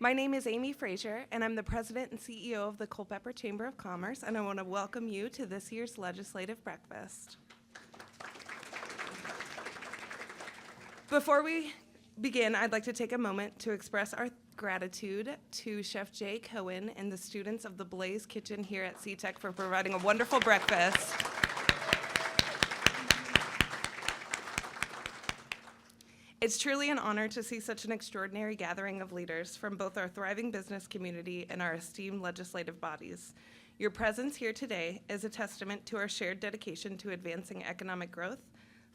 My name is Amy Frazier, and I'm the President and CEO of the Culpeper Chamber of Commerce, and I want to welcome you to this year's Legislative Breakfast. Before we begin, I'd like to take a moment to express our gratitude to Chef Jay Cohen and the students of the Blaze Kitchen here at CTEC for providing a wonderful breakfast. It's truly an honor to see such an extraordinary gathering of leaders from both our thriving business community and our esteemed legislative bodies. Your presence here today is a testament to our shared dedication to advancing economic growth,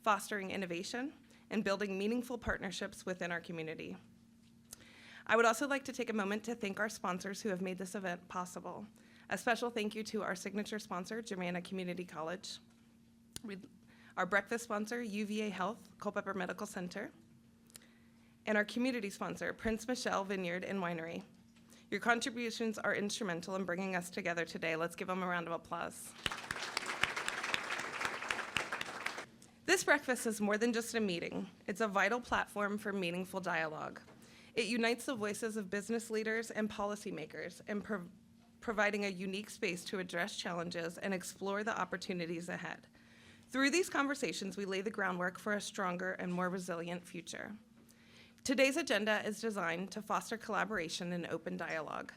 fostering innovation, and building meaningful partnerships within our community. I would also like to take a moment to thank our sponsors who have made this event possible. A special thank you to our signature sponsor, Germanna Community College, our breakfast sponsor, UVA Health, Culpeper Medical Center, and our community sponsor, Prince Michelle Vineyard and Winery. Your contributions are instrumental in bringing us together today. Let's give them a round of applause. This breakfast is more than just a meeting. It's a vital platform for meaningful dialogue. It unites the voices of business leaders and policymakers and providing a unique space to address challenges and explore the opportunities ahead. Through these conversations, we lay the groundwork for a stronger and more resilient future. Today's agenda is designed to foster collaboration and open dialogue.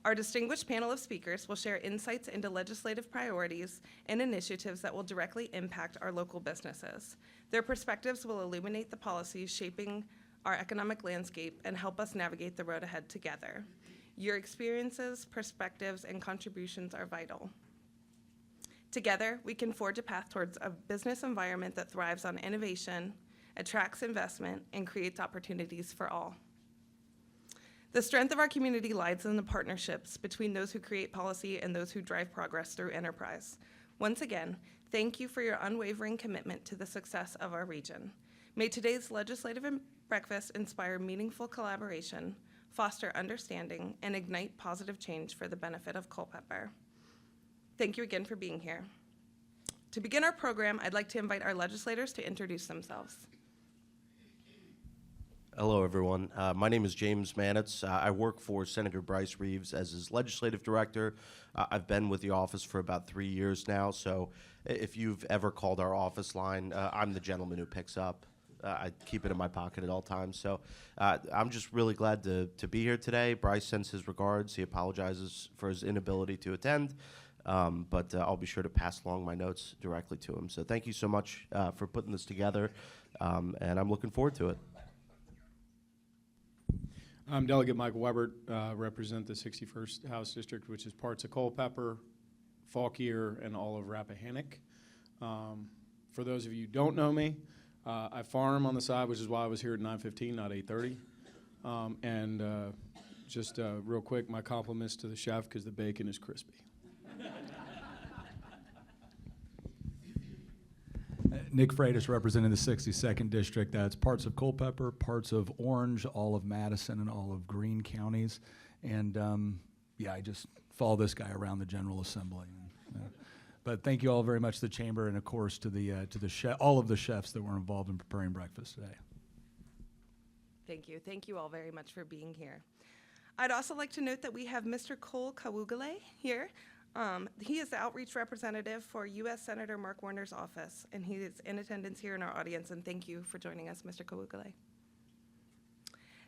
Our distinguished panel of speakers will share insights into legislative priorities and initiatives that will directly impact our local businesses. Their perspectives will illuminate the policies shaping our economic landscape and help us navigate the road ahead together. Your experiences, perspectives, and contributions are vital. Together, we can forge a path towards a business environment that thrives on innovation, attracts investment, and creates opportunities for all. The strength of our community lies in the partnerships between those who create policy and those who drive progress through enterprise. Once again, thank you for your unwavering commitment to the success of our region. May today's legislative breakfast inspire meaningful collaboration, foster understanding, and ignite positive change for the benefit of Culpeper. Thank you again for being here. To begin our program, I'd like to invite our legislators to introduce themselves. Hello, everyone. My name is James Manitz. I work for Senator Bryce Reeves as his legislative director. I've been with the office for about 3 years now, so if you've ever called our office line, I'm the gentleman who picks up. I keep it in my pocket at all times. So I'm just really glad to be here today. Bryce sends his regards. He apologizes for his inability to attend, but I'll be sure to pass along my notes directly to him. So thank you so much for putting this together, and I'm looking forward to it. I'm Delegate Michael Webert, represent the 61st House District, which is parts of Culpeper, Fauquier, and all of Rappahannock. For those of you who don't know me, I farm on the side, which is why I was here at 9:15, not 8:30. Just real quick, my compliments to the chef because the bacon is crispy. Nick Freitas representing the 62nd District. That's parts of Culpeper, parts of Orange, all of Madison, and all of Greene counties. And I just follow this guy around the General Assembly. But thank you all very much to the Chamber, and of course to the all of the chefs that were involved in preparing breakfast today. Thank you. Thank you all very much for being here. I'd also like to note that we have Mr. Cole Kawugale here. He is the outreach representative for U.S. Senator Mark Warner's office, and he is in attendance here in our audience, and thank you for joining us, Mr. Kawugale.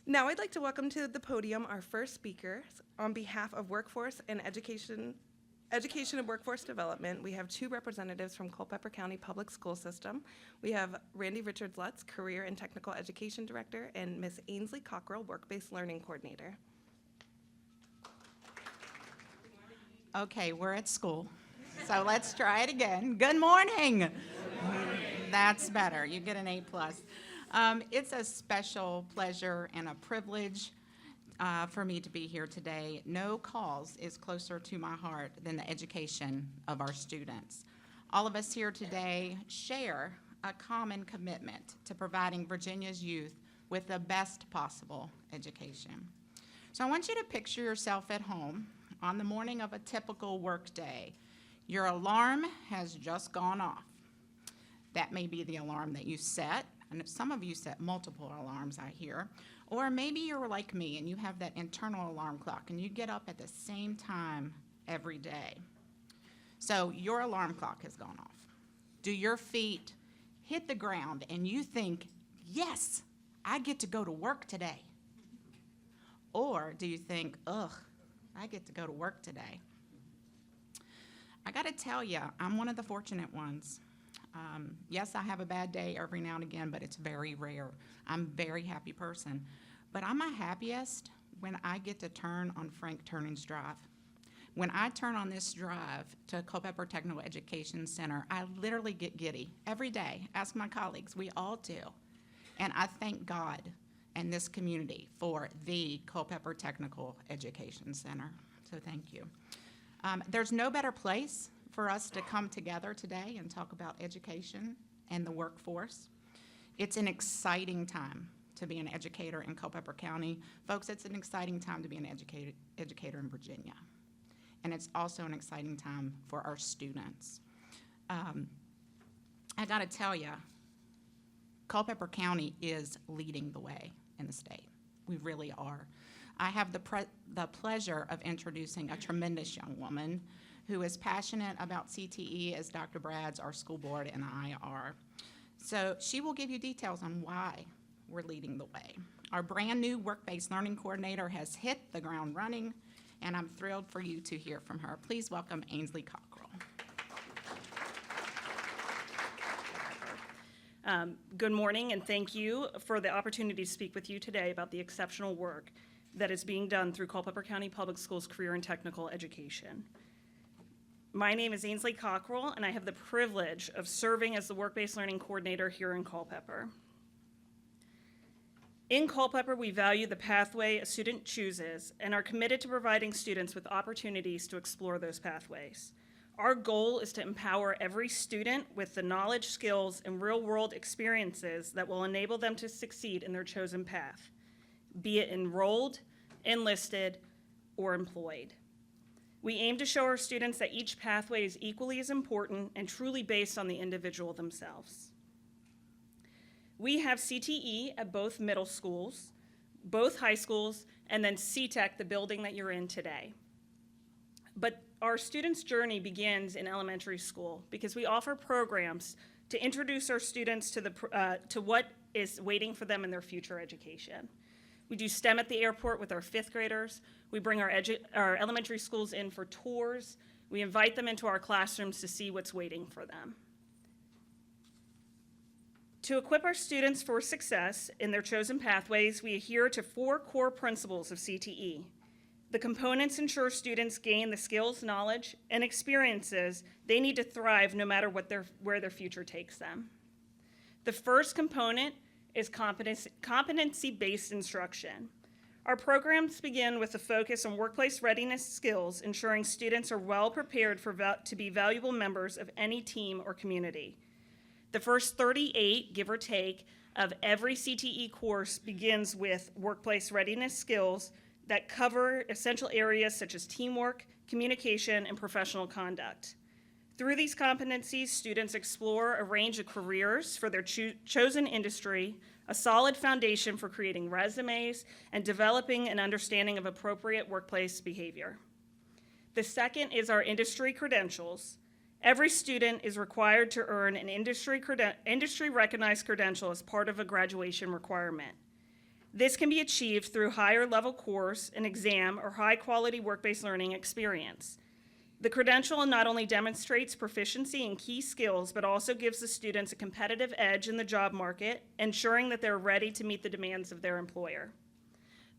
Now I'd like to welcome to the podium our first speaker. On behalf of Workforce and Education and Workforce Development, we have two representatives from Culpeper County Public School System. We have Randy Richards-Lutz, Career and Technical Education Director, and Ms. Ainsley Cockrell, Work-Based Learning Coordinator. Okay, we're at school, so let's try it again. Good morning. That's better. You get an A+. It's a special pleasure and a privilege for me to be here today. No cause is closer to my heart than the education of our students. All of us here today share a common commitment to providing Virginia's youth with the best possible education. So I want you to picture yourself at home on the morning of a typical work day. Your alarm has just gone off. That may be the alarm that you set, and some of you set multiple alarms, I hear, Or maybe you're like me and you have that internal alarm clock and you get up at the same time every day. So your alarm clock has gone off. Do your feet hit the ground and you think, yes, I get to go to work today? Or do you think, ugh, I get to go to work today? I gotta tell you, I'm one of the fortunate ones. Yes, I have a bad day every now and again, but it's very rare. I'm a very happy person. But I'm my happiest when I get to turn on Frank Turning's drive. When I turn on this drive to Culpeper Technical Education Center, I literally get giddy every day. Ask my colleagues, we all do. And I thank God and this community for the Culpeper Technical Education Center. So thank you. There's no better place for us to come together today and talk about education and the workforce. It's an exciting time to be an educator in Culpeper County. Folks, it's an exciting time to be an educator in Virginia. And it's also an exciting time for our students. I gotta tell you, Culpeper County is leading the way in the state. We really are. I have the pleasure of introducing a tremendous young woman who is passionate about CTE as Dr. Brad's, our school board, and I are. So she will give you details on why we're leading the way. Our brand new work-based learning coordinator has hit the ground running, and I'm thrilled for you to hear from her. Please welcome Ainsley Cockrell. Good morning, and thank you for the opportunity to speak with you today about the exceptional work that is being done through Culpeper County Public Schools Career and Technical Education. My name is Ainsley Cockrell, and I have the privilege of serving as the work-based learning coordinator here in Culpeper. In Culpeper, we value the pathway a student chooses and are committed to providing students with opportunities to explore those pathways. Our goal is to empower every student with the knowledge, skills, and real-world experiences that will enable them to succeed in their chosen path, be it enrolled, enlisted, or employed. We aim to show our students that each pathway is equally as important and truly based on the individual themselves. We have CTE at both middle schools, both high schools, and then CTEC, the building that you're in today. But our students' journey begins in elementary school because we offer programs to introduce our students to what is waiting for them in their future education. We do STEM at the airport with our 5th graders. We bring our elementary schools in for tours. We invite them into our classrooms to see what's waiting for them. To equip our students for success in their chosen pathways, we adhere to 4 core principles of CTE. The components ensure students gain the skills, knowledge, and experiences they need to thrive no matter where their future takes them. The first component is competency-based instruction. Our programs begin with a focus on workplace readiness skills, ensuring students are well prepared to be valuable members of any team or community. The first 38, give or take, of every CTE course begins with workplace readiness skills that cover essential areas such as teamwork, communication, and professional conduct. Through these competencies, students explore a range of careers for their chosen industry, a solid foundation for creating resumes, and developing an understanding of appropriate workplace behavior. The second is our industry credentials. Every student is required to earn an industry-recognized credential as part of a graduation requirement. This can be achieved through higher-level course, an exam, or high-quality work-based learning experience. The credential not only demonstrates proficiency in key skills, but also gives the students a competitive edge in the job market, ensuring that they're ready to meet the demands of their employer.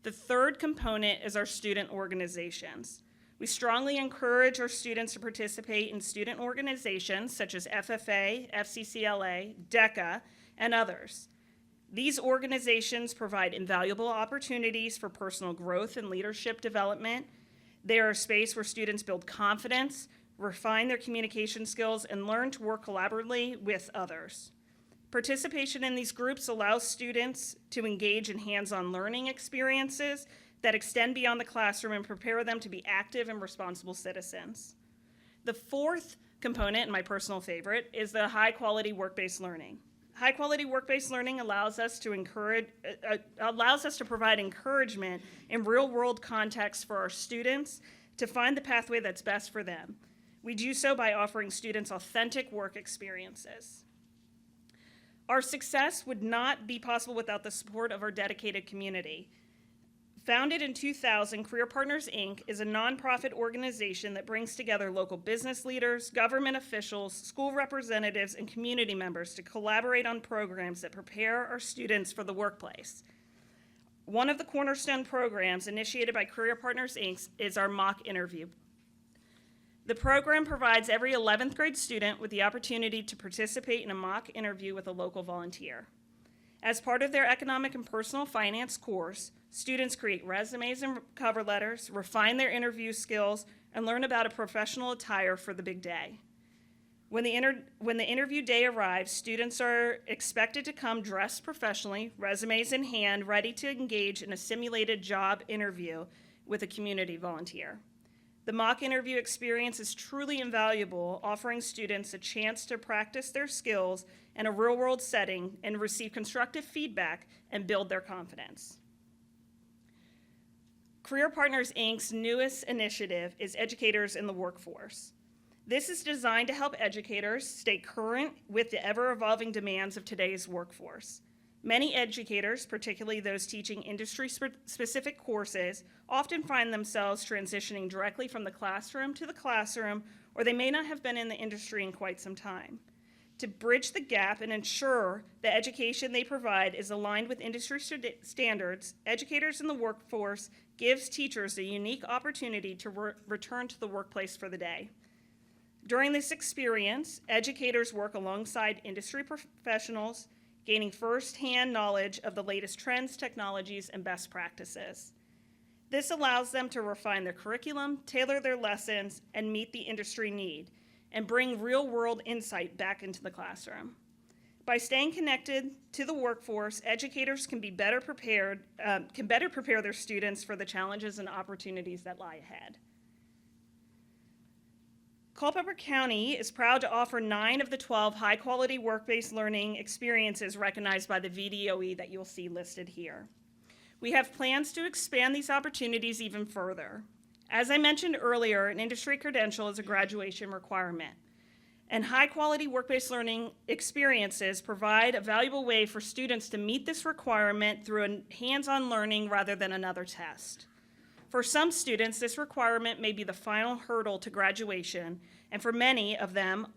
The third component is our student organizations. We strongly encourage our students to participate in student organizations such as FFA, FCCLA, DECA, and others. These organizations provide invaluable opportunities for personal growth and leadership development. They are a space where students build confidence, refine their communication skills, and learn to work collaboratively with others. Participation in these groups allows students to engage in hands-on learning experiences that extend beyond the classroom and prepare them to be active and responsible citizens. The fourth component, and my personal favorite, is the high-quality work-based learning. High-quality work-based learning allows us to provide encouragement in real-world context for our students to find the pathway that's best for them. We do so by offering students authentic work experiences. Our success would not be possible without the support of our dedicated community. Founded in 2000, Career Partners, Inc. is a nonprofit organization that brings together local business leaders, government officials, school representatives, and community members to collaborate on programs that prepare our students for the workplace. One of the cornerstone programs initiated by Career Partners, Inc. is our mock interview. The program provides every 11th grade student with the opportunity to participate in a mock interview with a local volunteer. As part of their economic and personal finance course, students create resumes and cover letters, refine their interview skills, and learn about a professional attire for the big day. When the interview day arrives, students are expected to come dressed professionally, resumes in hand, ready to engage in a simulated job interview with a community volunteer. The mock interview experience is truly invaluable, offering students a chance to practice their skills in a real-world setting and receive constructive feedback and build their confidence. Career Partners, Inc.'s newest initiative is Educators in the Workforce. This is designed to help educators stay current with the ever-evolving demands of today's workforce. Many educators, particularly those teaching industry-specific courses, often find themselves transitioning directly from the classroom to the classroom, or they may not have been in the industry in quite some time. To bridge the gap and ensure the education they provide is aligned with industry standards, Educators in the Workforce gives teachers a unique opportunity to return to the workplace for the day. During this experience, educators work alongside industry professionals, gaining first-hand knowledge of the latest trends, technologies, and best practices. This allows them to refine their curriculum, tailor their lessons, and meet the industry need, and bring real-world insight back into the classroom. By staying connected to the workforce, educators can better prepare their students for the challenges and opportunities that lie ahead. Culpeper County is proud to offer 9 of the 12 high-quality work-based learning experiences recognized by the VDOE that you'll see listed here. We have plans to expand these opportunities even further. As I mentioned earlier, an industry credential is a graduation requirement, and high-quality work-based learning experiences provide a valuable way for students to meet this requirement through a hands-on learning rather than another test. For some students, this requirement may be the final hurdle to graduation, and for many of them,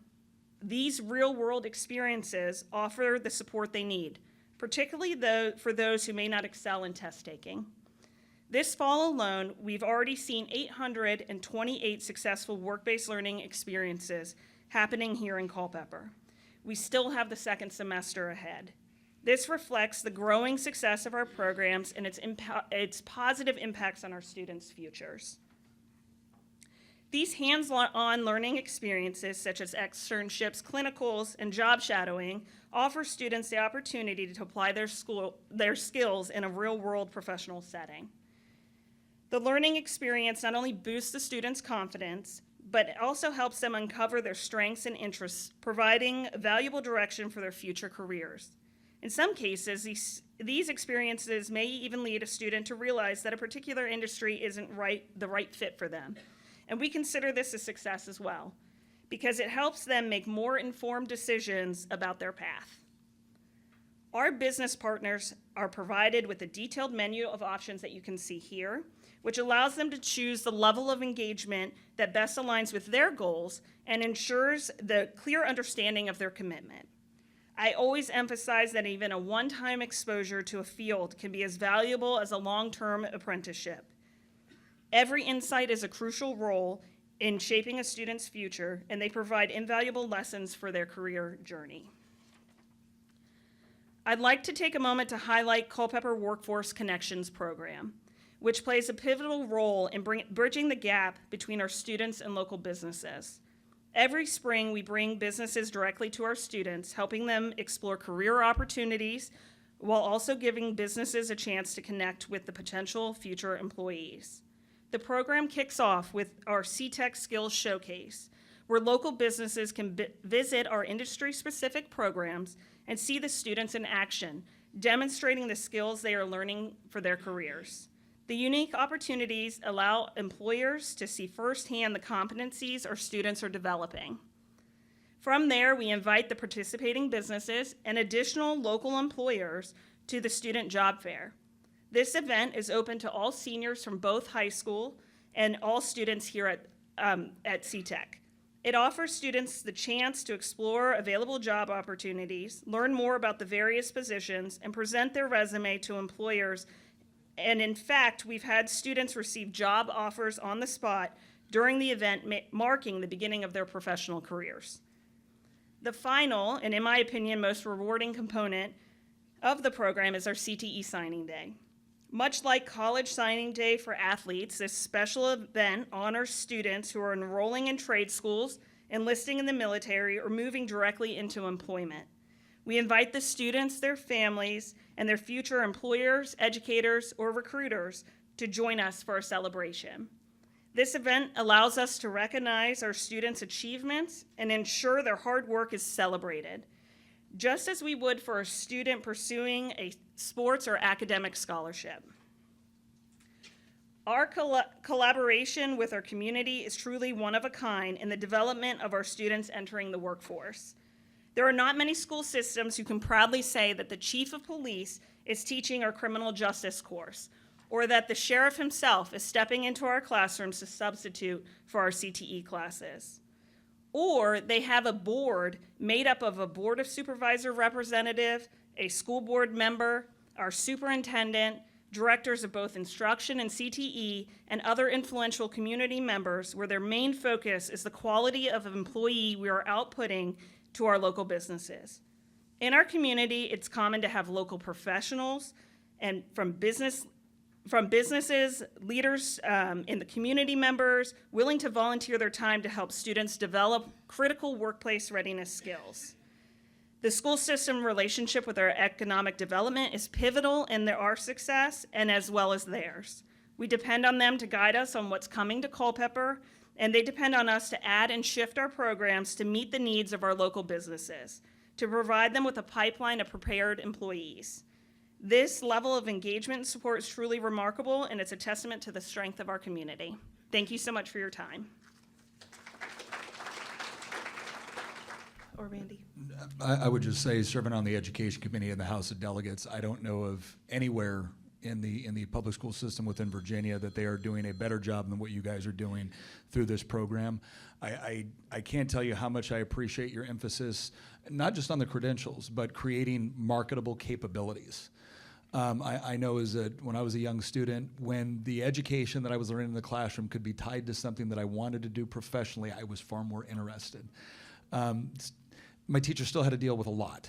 these real-world experiences offer the support they need, particularly for those who may not excel in test taking. This fall alone, we've already seen 828 successful work-based learning experiences happening here in Culpeper. We still have the second semester ahead. This reflects the growing success of our programs and its positive impacts on our students' futures. These hands-on learning experiences, such as externships, clinicals, and job shadowing, offer students the opportunity to apply their skills in a real-world professional setting. The learning experience not only boosts the students' confidence, but it also helps them uncover their strengths and interests, providing valuable direction for their future careers. In some cases, these experiences may even lead a student to realize that a particular industry isn't the right fit for them. And we consider this a success as well, because it helps them make more informed decisions about their path. Our business partners are provided with a detailed menu of options that you can see here, which allows them to choose the level of engagement that best aligns with their goals and ensures the clear understanding of their commitment. I always emphasize that even a one-time exposure to a field can be as valuable as a long-term apprenticeship. Every insight is a crucial role in shaping a student's future, and they provide invaluable lessons for their career journey. I'd like to take a moment to highlight Culpeper Workforce Connections program, which plays a pivotal role in bridging the gap between our students and local businesses. Every spring, we bring businesses directly to our students, helping them explore career opportunities while also giving businesses a chance to connect with the potential future employees. The program kicks off with our CTech Skills Showcase, where local businesses can visit our industry-specific programs and see the students in action, demonstrating the skills they are learning for their careers. The unique opportunities allow employers to see firsthand the competencies our students are developing. From there, we invite the participating businesses and additional local employers to the student job fair. This event is open to all seniors from both high school and all students here at CTEC. It offers students the chance to explore available job opportunities, learn more about the various positions, and present their resume to employers. And in fact, we've had students receive job offers on the spot during the event, marking the beginning of their professional careers. The final, and in my opinion, most rewarding component of the program is our CTE signing day. Much like college signing day for athletes, this special event honors students who are enrolling in trade schools, enlisting in the military, or moving directly into employment. We invite the students, their families, and their future employers, educators, or recruiters to join us for a celebration. This event allows us to recognize our students' achievements and ensure their hard work is celebrated, just as we would for a student pursuing a sports or academic scholarship. Our collaboration with our community is truly one of a kind in the development of our students entering the workforce. There are not many school systems who can proudly say that the chief of police is teaching our criminal justice course, or that the sheriff himself is stepping into our classrooms to substitute for our CTE classes. Or they have a board made up of a board of supervisor representative, a school board member, our superintendent, directors of both instruction and CTE, and other influential community members where their main focus is the quality of employee we are outputting to our local businesses. In our community, it's common to have local professionals and from businesses, leaders in the community members, willing to volunteer their time to help students develop critical workplace readiness skills. The school system relationship with our economic development is pivotal in our success and as well as theirs. We depend on them to guide us on what's coming to Culpeper, and they depend on us to add and shift our programs to meet the needs of our local businesses, to provide them with a pipeline of prepared employees. This level of engagement and support is truly remarkable, and it's a testament to the strength of our community. Thank you so much for your time. Or Randy. I would just say, serving on the Education Committee in the House of Delegates, I don't know of anywhere in the public school system within Virginia that they are doing a better job than what you guys are doing through this program. I can't tell you how much I appreciate your emphasis, not just on the credentials, but creating marketable capabilities. I know when I was a young student, when the education that I was learning in the classroom could be tied to something that I wanted to do professionally, I was far more interested. My teacher still had to deal with a lot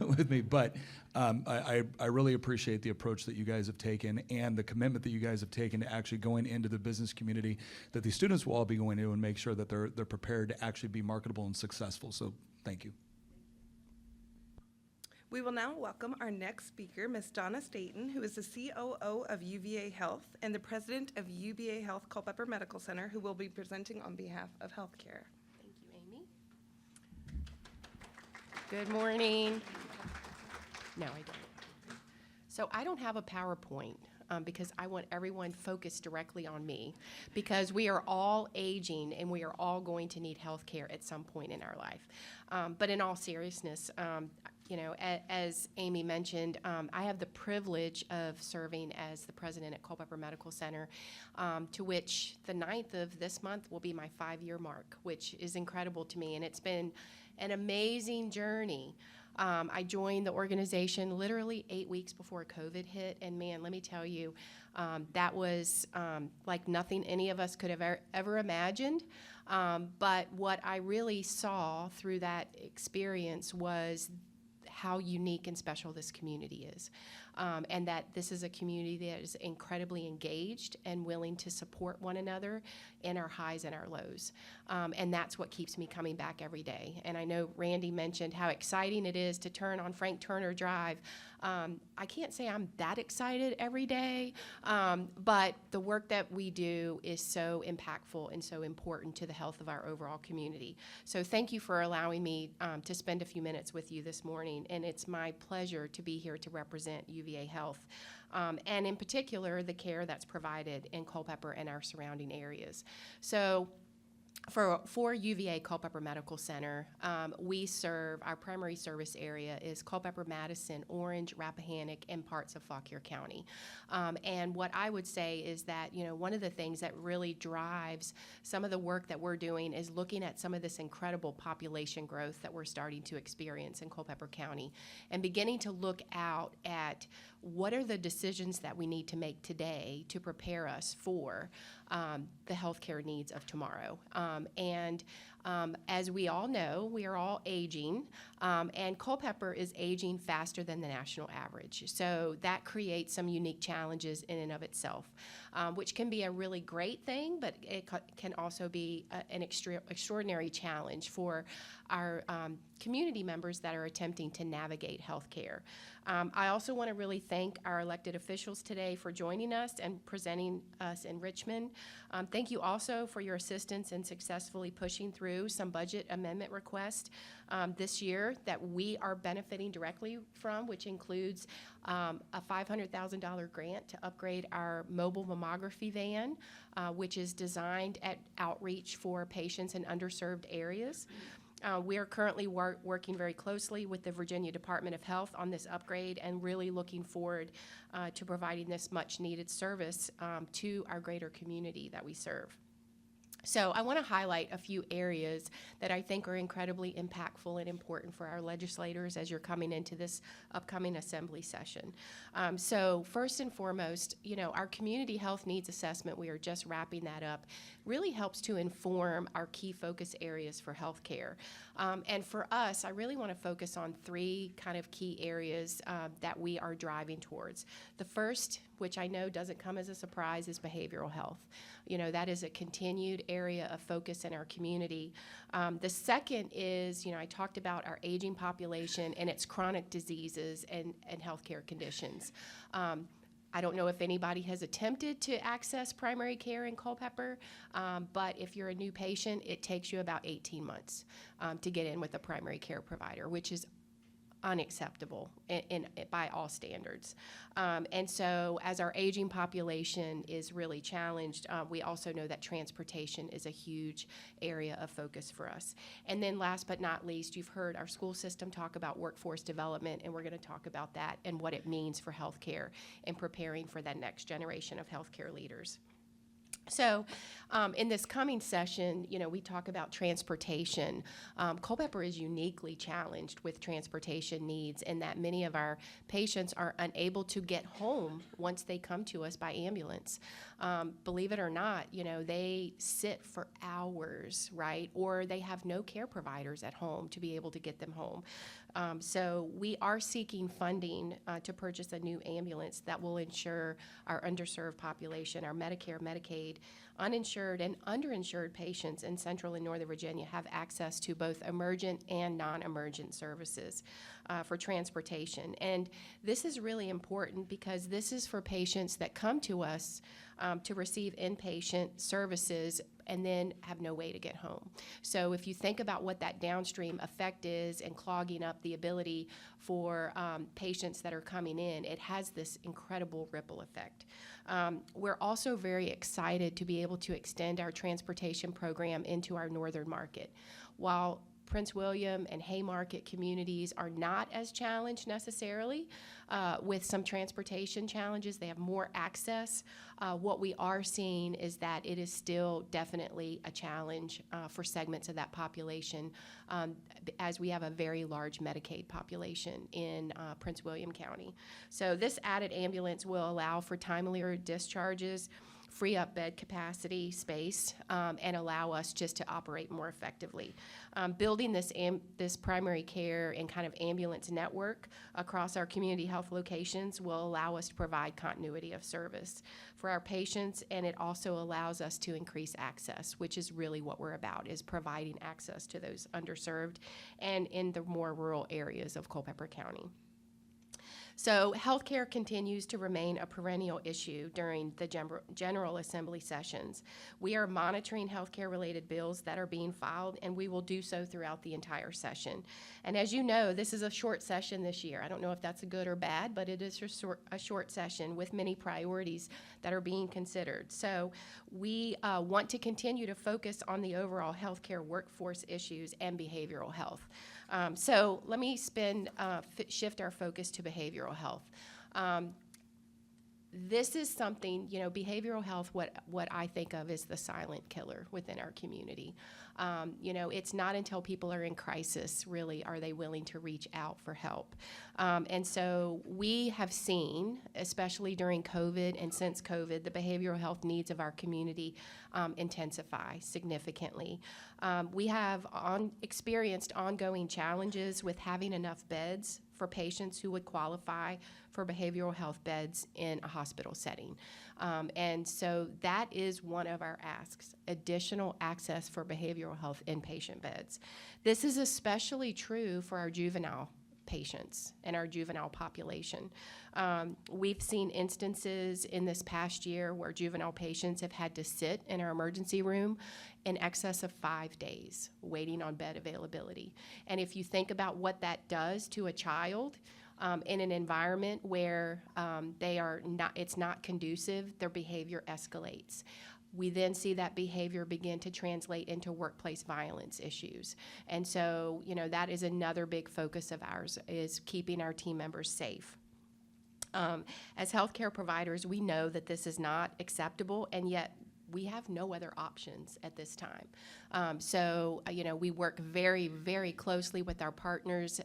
with me, but I really appreciate the approach that you guys have taken and the commitment that you guys have taken to actually going into the business community that these students will all be going to and make sure that they're prepared to actually be marketable and successful. So thank you. We will now welcome our next speaker, Ms. Donna Staten, who is the COO of UVA Health and the president of UVA Health Culpeper Medical Center, who will be presenting on behalf of healthcare. Thank you, Amy. Good morning. No, I don't. So I don't have a PowerPoint because I want everyone focused directly on me, because we are all aging and we are all going to need health care at some point in our life. But in all seriousness, you know, as Amy mentioned, I have the privilege of serving as the president at Culpeper Medical Center, to which the 9th of this month will be my 5-year mark, which is incredible to me, and it's been an amazing journey. I joined the organization literally 8 weeks before COVID hit, and man, let me tell you, that was like nothing any of us could have ever imagined. But what I really saw through that experience was how unique and special this community is. and that this is a community that is incredibly engaged and willing to support one another in our highs and our lows. And that's what keeps me coming back every day. And I know Randy mentioned how exciting it is to turn on Frank Turner Drive. I can't say I'm that excited every day, but the work that we do is so impactful and so important to the health of our overall community. So thank you for allowing me to spend a few minutes with you this morning, and it's my pleasure to be here to represent UVA Health, and in particular, the care that's provided in Culpeper and our surrounding areas. So for UVA Culpeper Medical Center, we serve, our primary service area is Culpeper, Madison, Orange, Rappahannock, and parts of Fauquier County. And what I would say is that, you know, one of the things that really drives some of the work that we're doing is looking at some of this incredible population growth that we're starting to experience in Culpeper County and beginning to look out at what are the decisions that we need to make today to prepare us for the healthcare needs of tomorrow. As we all know, we are all aging, and Culpeper is aging faster than the national average. So that creates some unique challenges in and of itself, which can be a really great thing, but it can also be an extraordinary challenge for our community members that are attempting to navigate healthcare. I also want to really thank our elected officials today for joining us and presenting us in Richmond. Thank you also for your assistance in successfully pushing through some budget amendment requests this year that we are benefiting directly from, which includes a $500,000 grant to upgrade our mobile mammography van, which is designed at outreach for patients in underserved areas. We are currently working very closely with the Virginia Department of Health on this upgrade and really looking forward to providing this much-needed service to our greater community that we serve. So I want to highlight a few areas that I think are incredibly impactful and important for our legislators as you're coming into this upcoming assembly session. So first and foremost, you know, our community health needs assessment, we are just wrapping that up, really helps to inform our key focus areas for healthcare. And for us, I really want to focus on three kind of key areas that we are driving towards. The first, which I know doesn't come as a surprise, is behavioral health. You know, that is a continued area of focus in our community. The second is, you know, I talked about our aging population and its chronic diseases and healthcare conditions. I don't know if anybody has attempted to access primary care in Culpeper, but if you're a new patient, it takes you about 18 months to get in with a primary care provider, which is unacceptable by all standards. And so as our aging population is really challenged, we also know that transportation is a huge area of focus for us. And then last but not least, you've heard our school system talk about workforce development, and we're going to talk about that and what it means for healthcare and preparing for that next generation of healthcare leaders. So in this coming session, you know, we talk about transportation. Culpeper is uniquely challenged with transportation needs in that many of our patients are unable to get home once they come to us by ambulance. Believe it or not, you know, they sit for hours, right? Or they have no care providers at home to be able to get them home. So we are seeking funding to purchase a new ambulance that will ensure our underserved population, our Medicare, Medicaid, uninsured and underinsured patients in Central and Northern Virginia have access to both emergent and non-emergent services for transportation. And this is really important because this is for patients that come to us to receive inpatient services and then have no way to get home. So if you think about what that downstream effect is and clogging up the ability for patients that are coming in, it has this incredible ripple effect. We're also very excited to be able to extend our transportation program into our northern market. While Prince William and Haymarket communities are not as challenged necessarily with some transportation challenges. They have more access. What we are seeing is that it is still definitely a challenge for segments of that population as we have a very large Medicaid population in Prince William County. So this added ambulance will allow for timelier discharges free up bed capacity space, and allow us just to operate more effectively. Building this primary care and kind of ambulance network across our community health locations will allow us to provide continuity of service for our patients, and it also allows us to increase access, which is really what we're about, is providing access to those underserved and in the more rural areas of Culpeper County. So healthcare continues to remain a perennial issue during the General Assembly sessions. We are monitoring healthcare-related bills that are being filed, and we will do so throughout the entire session. And as you know, this is a short session this year. I don't know if that's a good or bad, but it is a short session with many priorities that are being considered. So we want to continue to focus on the overall healthcare workforce issues and behavioral health. So let me shift our focus to behavioral health. This is something, behavioral health, what I think of as the silent killer within our community. It's not until people are in crisis, really, are they willing to reach out for help. And so we have seen, especially during COVID and since COVID, the behavioral health needs of our community intensify significantly. We have experienced ongoing challenges with having enough beds for patients who would qualify for behavioral health beds in a hospital setting. And so that is one of our asks, additional access for behavioral health inpatient beds. This is especially true for our juvenile patients and our juvenile population. We've seen instances in this past year where juvenile patients have had to sit in our emergency room in excess of 5 days waiting on bed availability. And if you think about what that does to a child, in an environment where it's not conducive, their behavior escalates. We then see that behavior begin to translate into workplace violence issues. And so, that is another big focus of ours, is keeping our team members safe. As healthcare providers, we know that this is not acceptable, and yet we have no other options at this time. So, we work very, very closely with our partners,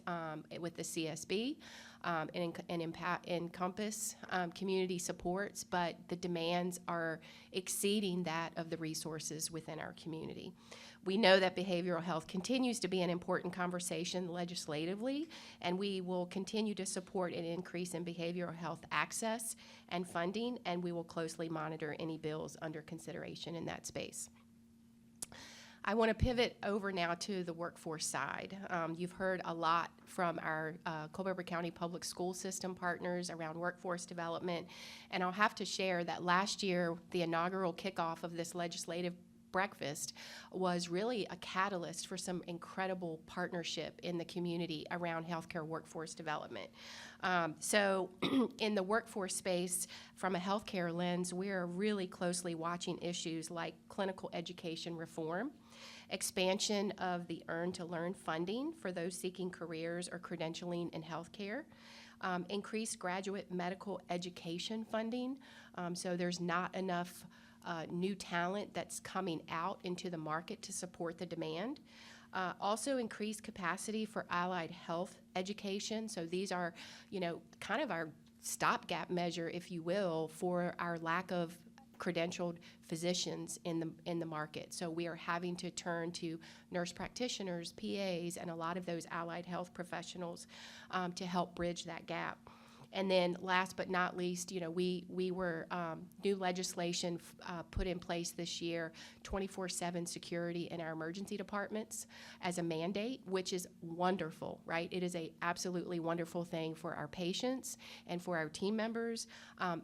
with the CSB, and encompass community supports, but the demands are exceeding that of the resources within our community. We know that behavioral health continues to be an important conversation legislatively, and we will continue to support an increase in behavioral health access and funding, and we will closely monitor any bills under consideration in that space. I want to pivot over now to the workforce side. You've heard a lot from our Culpeper County Public School System partners around workforce development, and I'll have to share that last year, the inaugural kickoff of this legislative breakfast was really a catalyst for some incredible partnership in the community around healthcare workforce development. So in the workforce space, from a healthcare lens, we are really closely watching issues like clinical education reform, expansion of the Earn to Learn funding for those seeking careers or credentialing in healthcare, increased graduate medical education funding, so there's not enough new talent that's coming out into the market to support the demand. Also increased capacity for allied health education. So these are, kind of our stopgap measure, if you will, for our lack of credentialed physicians in the market. So we are having to turn to nurse practitioners, PAs, and a lot of those allied health professionals to help bridge that gap. And then last but not least, we were, new legislation put in place this year, 24/7 security in our emergency departments as a mandate, which is wonderful, right? It is a absolutely wonderful thing for our patients and for our team members,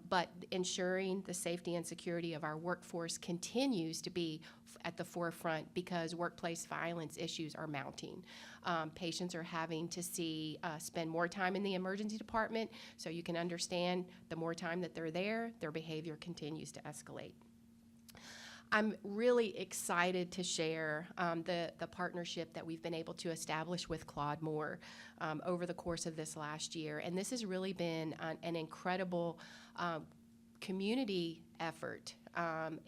but ensuring the safety and security of our workforce continues to be at the forefront because workplace violence issues are mounting. Patients are having to spend more time in the emergency department, so you can understand the more time that they're there, their behavior continues to escalate. I'm really excited to share the partnership that we've been able to establish with Claude Moore over the course of this last year, and this has really been an incredible community effort.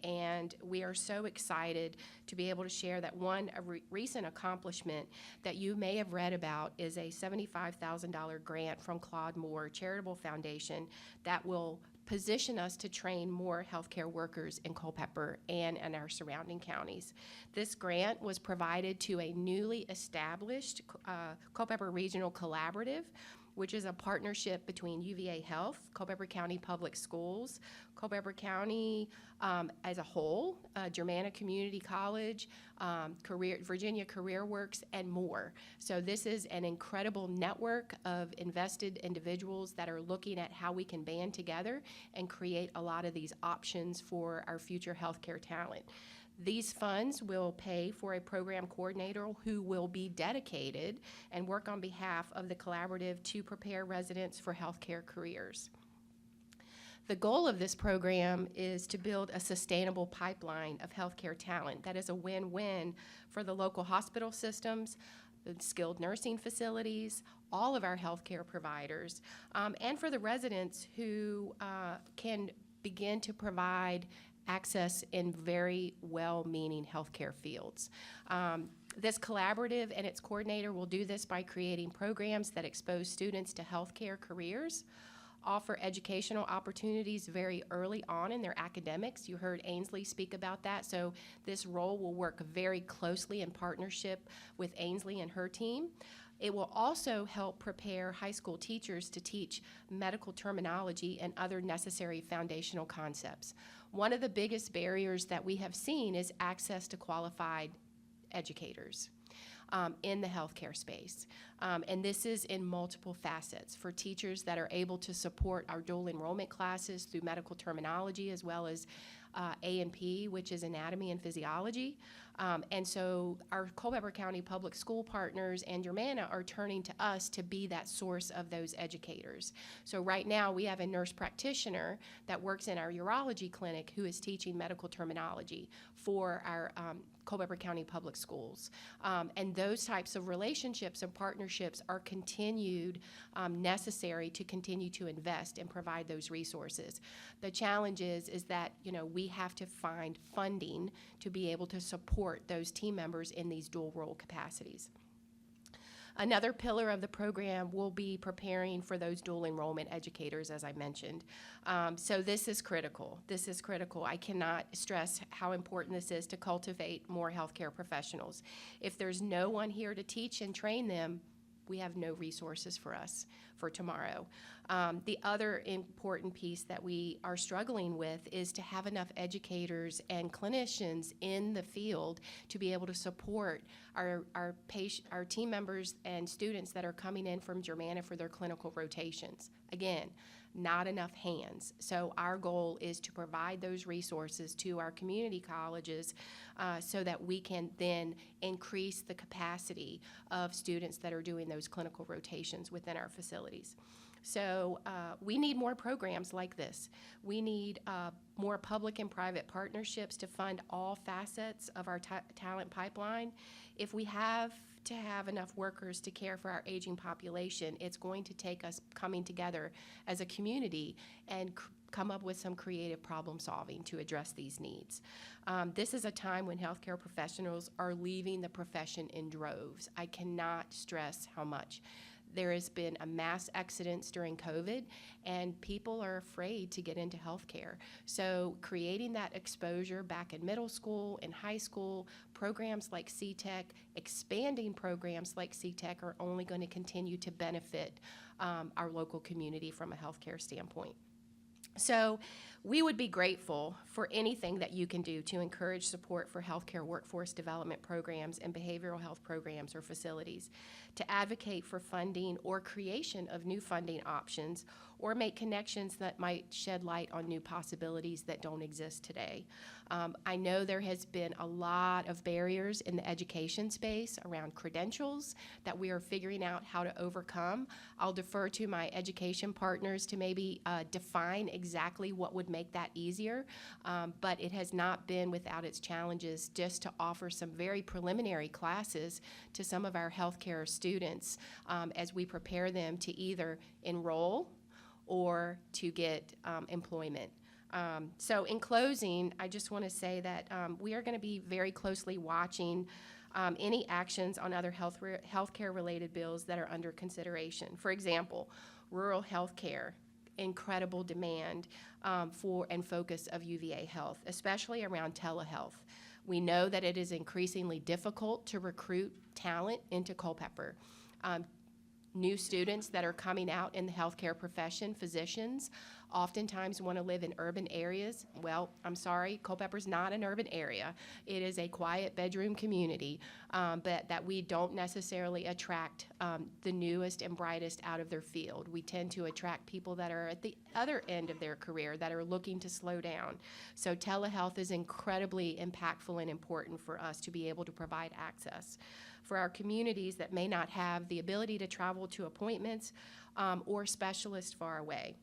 And we are so excited to be able to share that a recent accomplishment that you may have read about is a $75,000 grant from Claude Moore Charitable Foundation that will position us to train more healthcare workers in Culpeper and in our surrounding counties. This grant was provided to a newly established Culpeper Regional Collaborative, which is a partnership between UVA Health, Culpeper County Public Schools, Culpeper County as a whole, Germanna Community College, Virginia Career Works, and more. So this is an incredible network of invested individuals that are looking at how we can band together and create a lot of these options for our future healthcare talent. These funds will pay for a program coordinator who will be dedicated and work on behalf of the collaborative to prepare residents for healthcare careers. The goal of this program is to build a sustainable pipeline of healthcare talent that is a win-win for the local hospital systems, the skilled nursing facilities, all of our healthcare providers, and for the residents who can begin to provide access in very well-meaning healthcare fields. This collaborative and its coordinator will do this by creating programs that expose students to healthcare careers, offer educational opportunities very early on in their academics. You heard Ainsley speak about that, so this role will work very closely in partnership with Ainsley and her team. It will also help prepare high school teachers to teach medical terminology and other necessary foundational concepts. One of the biggest barriers that we have seen is access to qualified educators in the healthcare space. And this is in multiple facets for teachers that are able to support our dual enrollment classes through medical terminology as well as A&P, which is anatomy and physiology. And so our Culpeper County Public School partners and Germanna are turning to us to be that source of those educators. So right now we have a nurse practitioner that works in our urology clinic who is teaching medical terminology for our Culpeper County Public Schools. And those types of relationships and partnerships are continued necessary to continue to invest and provide those resources. The challenge is that, you know, we have to find funding to be able to support those team members in these dual role capacities. Another pillar of the program will be preparing for those dual enrollment educators, as I mentioned. So this is critical. This is critical. I cannot stress how important this is to cultivate more healthcare professionals. If there's no one here to teach and train them, we have no resources for us for tomorrow. The other important piece that we are struggling with is to have enough educators and clinicians in the field to be able to support our team members and students that are coming in from Germanna for their clinical rotations. Again, not enough hands. So our goal is to provide those resources to our community colleges so that we can then increase the capacity of students that are doing those clinical rotations within our facilities. So we need more programs like this. We need more public and private partnerships to fund all facets of our talent pipeline. If we have to have enough workers to care for our aging population, it's going to take us coming together as a community and come up with some creative problem solving to address these needs. This is a time when healthcare professionals are leaving the profession in droves. I cannot stress how much. There has been a mass exodus during COVID, and people are afraid to get into healthcare. So creating that exposure back in middle school and high school, programs like CTEC, expanding programs like CTEC are only going to continue to benefit our local community from a healthcare standpoint. So we would be grateful for anything that you can do to encourage support for healthcare workforce development programs and behavioral health programs or facilities, to advocate for funding or creation of new funding options, or make connections that might shed light on new possibilities that don't exist today. I know there has been a lot of barriers in the education space around credentials that we are figuring out how to overcome. I'll defer to my education partners to maybe define exactly what would make that easier, but it has not been without its challenges just to offer some very preliminary classes to some of our healthcare students as we prepare them to either enroll or to get employment. So in closing, I just want to say that we are going to be very closely watching any actions on other healthcare related bills that are under consideration. For example, rural health care. incredible demand for and focus of UVA Health, especially around telehealth. We know that it is increasingly difficult to recruit talent into Culpeper. New students that are coming out in the healthcare profession, physicians, oftentimes want to live in urban areas. Well, I'm sorry, Culpeper's not an urban area. It is a quiet bedroom community, but that we don't necessarily attract the newest and brightest out of their field. We tend to attract people that are at the other end of their career, that are looking to slow down. So telehealth is incredibly impactful and important for us to be able to provide access for our communities that may not have the ability to travel to appointments or specialists far away.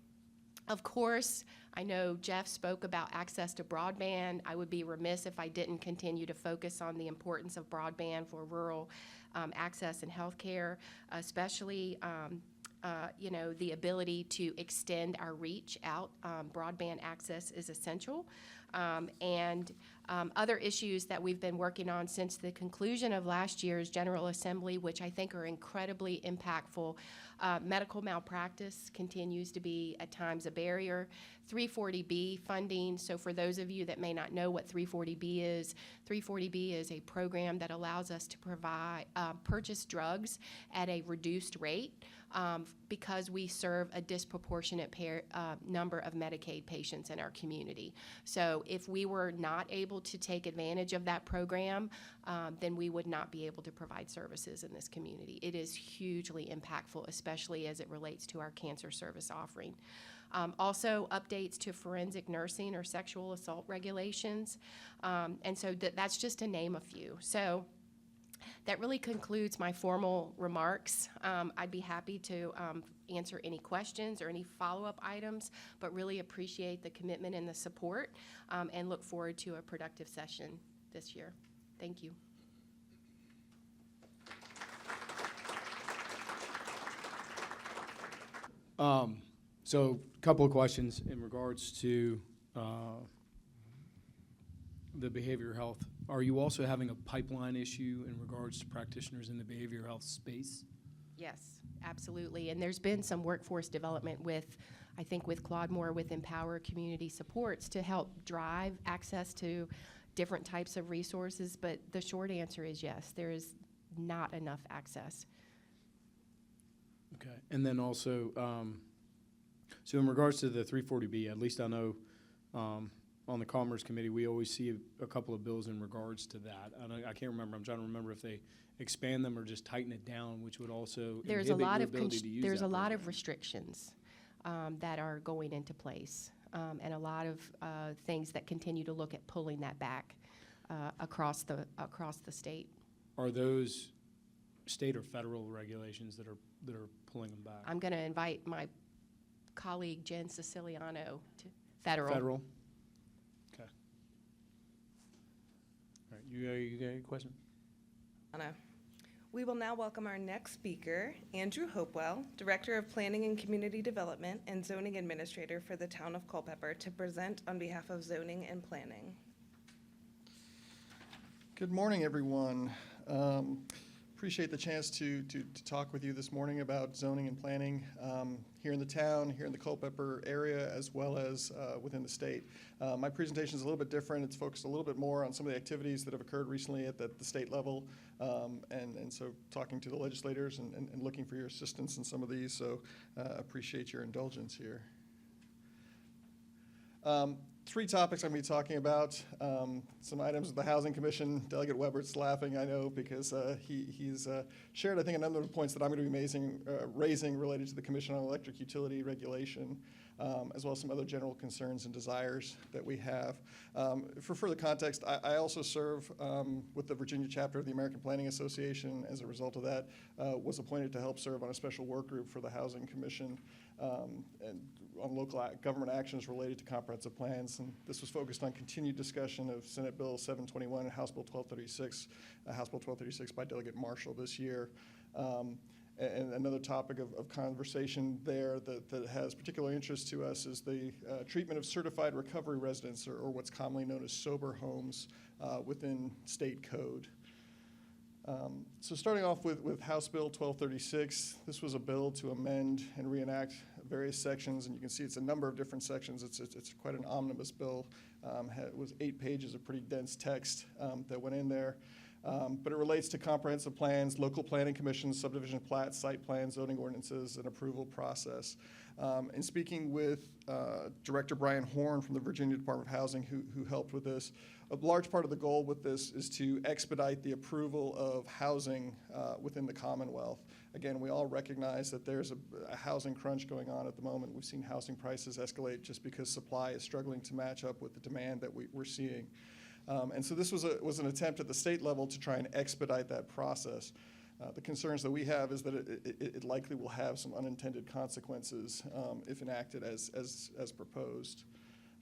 Of course, I know Jeff spoke about access to broadband. I would be remiss if I didn't continue to focus on the importance of broadband for rural access and healthcare, especially the ability to extend our reach out. Broadband access is essential. Other issues that we've been working on since the conclusion of last year's General Assembly, which I think are incredibly impactful. Medical malpractice continues to be at times a barrier. 340B funding, so for those of you that may not know what 340B is, 340B is a program that allows us to purchase drugs at a reduced rate because we serve a disproportionate number of Medicaid patients in our community. So if we were not able to take advantage of that program, then we would not be able to provide services in this community. It is hugely impactful, especially as it relates to our cancer service offering. Also, updates to forensic nursing or sexual assault regulations. And so that's just to name a few. So that really concludes my formal remarks. I'd be happy to answer any questions or any follow-up items, but really appreciate the commitment and the support and look forward to a productive session this year. Thank you. So a couple of questions in regards to the behavioral health. Are you also having a pipeline issue in regards to practitioners in the behavioral health space? Yes, absolutely. And there's been some workforce development with Claude Moore with Empower Community Supports to help drive access to different types of resources. But the short answer is yes, there is not enough access. Okay. And then also, so in regards to the 340B, at least I know on the Commerce Committee, we always see a couple of bills in regards to that. I can't remember. I'm trying to remember if they expand them or just tighten it down, which would also there's inhibit a lot your of ability to use there's that a lot program. of restrictions that are going into place, and a lot of things that continue to look at pulling that back across the state. Are those state or federal regulations that are pulling them back? I'm going to invite my colleague Jen Siciliano to federal. Federal. Okay. All right. You got any question? Anna. We will now welcome our next speaker, Andrew Hopewell, Director of Planning and Community Development and Zoning Administrator for the Town of Culpeper, to present on behalf of Zoning and Planning. Good morning, everyone. Appreciate the chance to talk with you this morning about zoning and planning here in the town, here in the Culpeper area, as well as within the state. My presentation is a little bit different. It's focused a little bit more on some of the activities that have occurred recently at the state level, and so talking to the legislators and looking for your assistance in some of these, so appreciate your indulgence here. Three topics I'm going to be talking about. Some items of the Housing Commission. Delegate Webert's laughing, I know, because he's shared, I think, a number of points that I'm going to be raising related to the Commission on Electric Utility Regulation, as well as some other general concerns and desires that we have. For further context, I also serve with the Virginia chapter of the American Planning Association. As a result of that, was appointed to help serve on a special work group for the Housing Commission and on local government actions related to comprehensive plans. And this was focused on continued discussion of Senate Bill 721 and House Bill 1236 by Delegate Marshall this year. And another topic of conversation there that has particular interest to us is the treatment of certified recovery residents, or what's commonly known as sober homes within state code. So starting off with House Bill 1236, this was a bill to amend and reenact various sections, and you can see it's a number of different sections. It's quite an omnibus bill. It was 8 pages of pretty dense text that went in there. But it relates to comprehensive plans, local planning commissions, subdivision plats, site plans, zoning ordinances, and approval process. In speaking with Director Brian Horn from the Virginia Department of Housing, who helped with this, a large part of the goal with this is to expedite the approval of housing within the Commonwealth. Again, we all recognize that there's a housing crunch going on at the moment. We've seen housing prices escalate just because supply is struggling to match up with the demand that we're seeing. And so this was an attempt at the state level to try and expedite that process. The concerns that we have is that it likely will have some unintended consequences if enacted as proposed.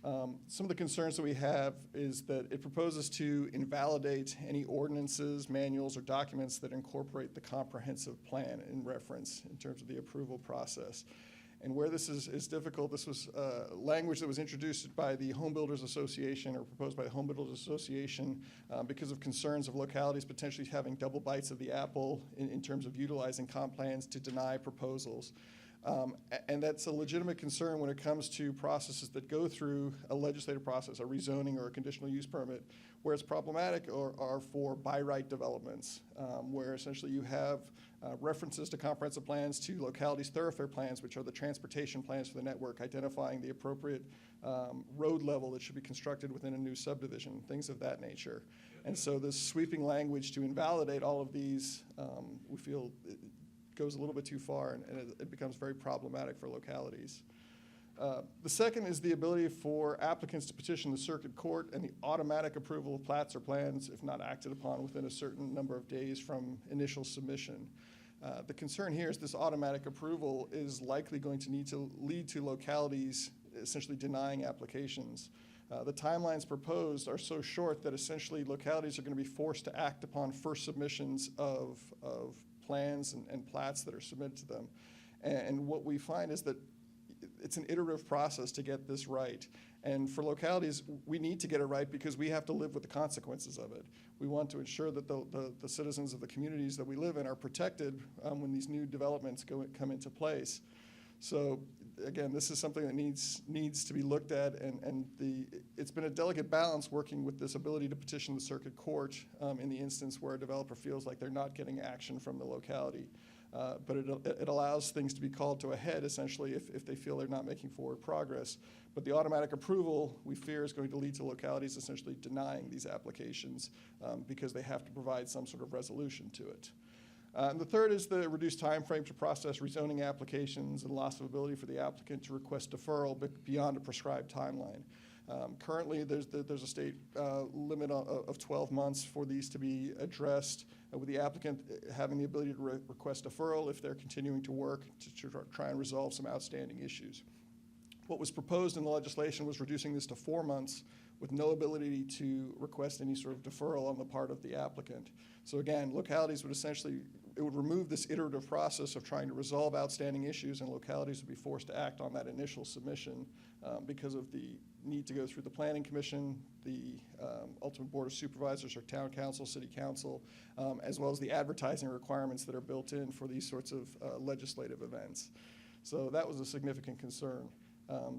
Some of the concerns that we have is that it proposes to invalidate any ordinances, manuals, or documents that incorporate the comprehensive plan in reference in terms of the approval process. And where this is difficult, this was language that was introduced by the Home Builders Association, or proposed by the Home Builders Association, because of concerns of localities potentially having double bites of the apple in terms of utilizing comp plans to deny proposals. And that's a legitimate concern when it comes to processes that go through a legislative process, a rezoning or a conditional use permit. Where it's problematic are for by right developments, where essentially you have references to comprehensive plans to localities' thoroughfare plans, which are the transportation plans for the network, identifying the appropriate road level that should be constructed within a new subdivision, things of that nature. And so this sweeping language to invalidate all of these, we feel it goes a little bit too far, and it becomes very problematic for localities. The second is the ability for applicants to petition the circuit court and the automatic approval of plats or plans if not acted upon within a certain number of days from initial submission. The concern here is this automatic approval is likely going to need to lead to localities essentially denying applications. The timelines proposed are so short that essentially localities are going to be forced to act upon first submissions of plans and plats that are submitted to them. And what we find is that it's an iterative process to get this right. And for localities, we need to get it right because we have to live with the consequences of it. We want to ensure that the citizens of the communities that we live in are protected when these new developments come into place. So again, this is something that needs to be looked at, and it's been a delicate balance working with this ability to petition the circuit court in the instance where a developer feels like they're not getting action from the locality. But it allows things to be called to a head, essentially, if they feel they're not making forward progress. But the automatic approval, we fear, is going to lead to localities essentially denying these applications because they have to provide some sort of resolution to it. And the third is the reduced time frame to process rezoning applications and loss of ability for the applicant to request deferral beyond a prescribed timeline. Currently, there's a state limit of 12 months for these to be addressed, with the applicant having the ability to request deferral if they're continuing to work to try and resolve some outstanding issues. What was proposed in the legislation was reducing this to 4 months with no ability to request any sort of deferral on the part of the applicant. So again, localities would essentially, it would remove this iterative process of trying to resolve outstanding issues, and localities would be forced to act on that initial submission because of the need to go through the Planning Commission, the ultimate Board of Supervisors or Town Council, City Council, as well as the advertising requirements that are built in for these sorts of legislative events. So that was a significant concern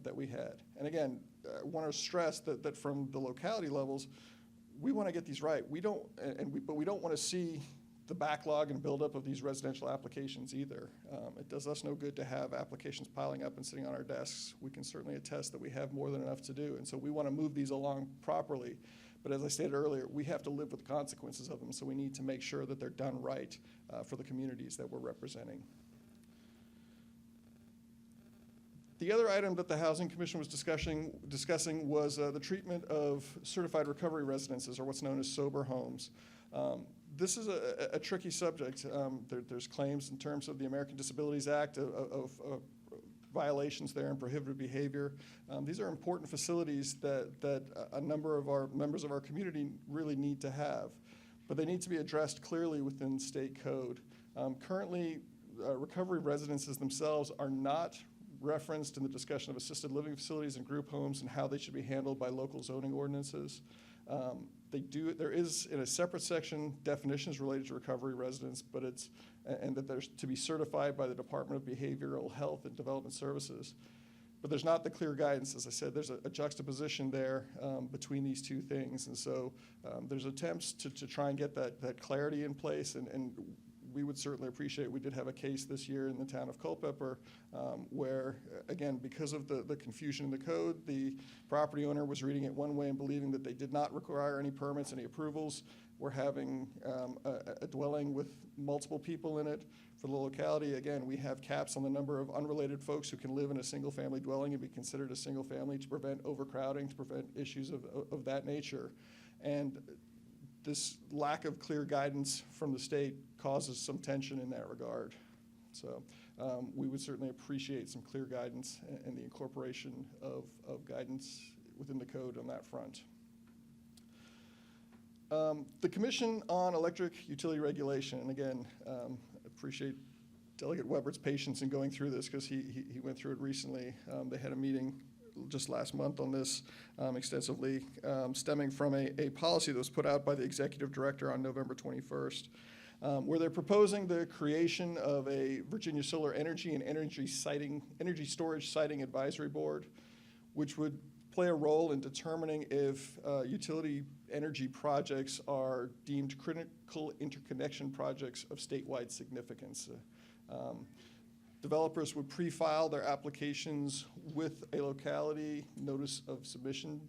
that we had. And again, I want to stress that from the locality levels, we want to get these right. But we don't want to see the backlog and buildup of these residential applications either. It does us no good to have applications piling up and sitting on our desks. We can certainly attest that we have more than enough to do, and so we want to move these along properly. But as I stated earlier, we have to live with the consequences of them, so we need to make sure that they're done right for the communities that we're representing. The other item that the Housing Commission was discussing was the treatment of certified recovery residences, or what's known as sober homes. This is a tricky subject. There's claims in terms of the American Disabilities Act of violations there and prohibited behavior. These are important facilities that a number of our members of our community really need to have, but they need to be addressed clearly within state code. Currently, recovery residences themselves are not referenced in the discussion of assisted living facilities and group homes and how they should be handled by local zoning ordinances. There is in a separate section definitions related to recovery residents, but and that there's to be certified by the Department of Behavioral Health and Development Services. But there's not the clear guidance. As I said, there's a juxtaposition there between these two things. And so there's attempts to try and get that clarity in place, and we would certainly appreciate. We did have a case this year in the town of Culpeper where, again, because of the confusion in the code, the property owner was reading it one way and believing that they did not require any permits, any approvals. We're having a dwelling with multiple people in it. For the locality, again, we have caps on the number of unrelated folks who can live in a single-family dwelling and be considered a single family to prevent overcrowding, to prevent issues of that nature. And this lack of clear guidance from the state causes some tension in that regard. So we would certainly appreciate some clear guidance and the incorporation of guidance within the code on that front. The Commission on Electric Utility Regulation, and again, appreciate Delegate Webert's patience in going through this because he went through it recently. They had a meeting just last month on this extensively, stemming from a policy that was put out by the Executive Director on November 21st, where they're proposing the creation of a Virginia Solar Energy and Energy Storage Siting Advisory Board, which would play a role in determining if utility energy projects are deemed critical interconnection projects of statewide significance. Developers would pre-file their applications with a locality notice of submission,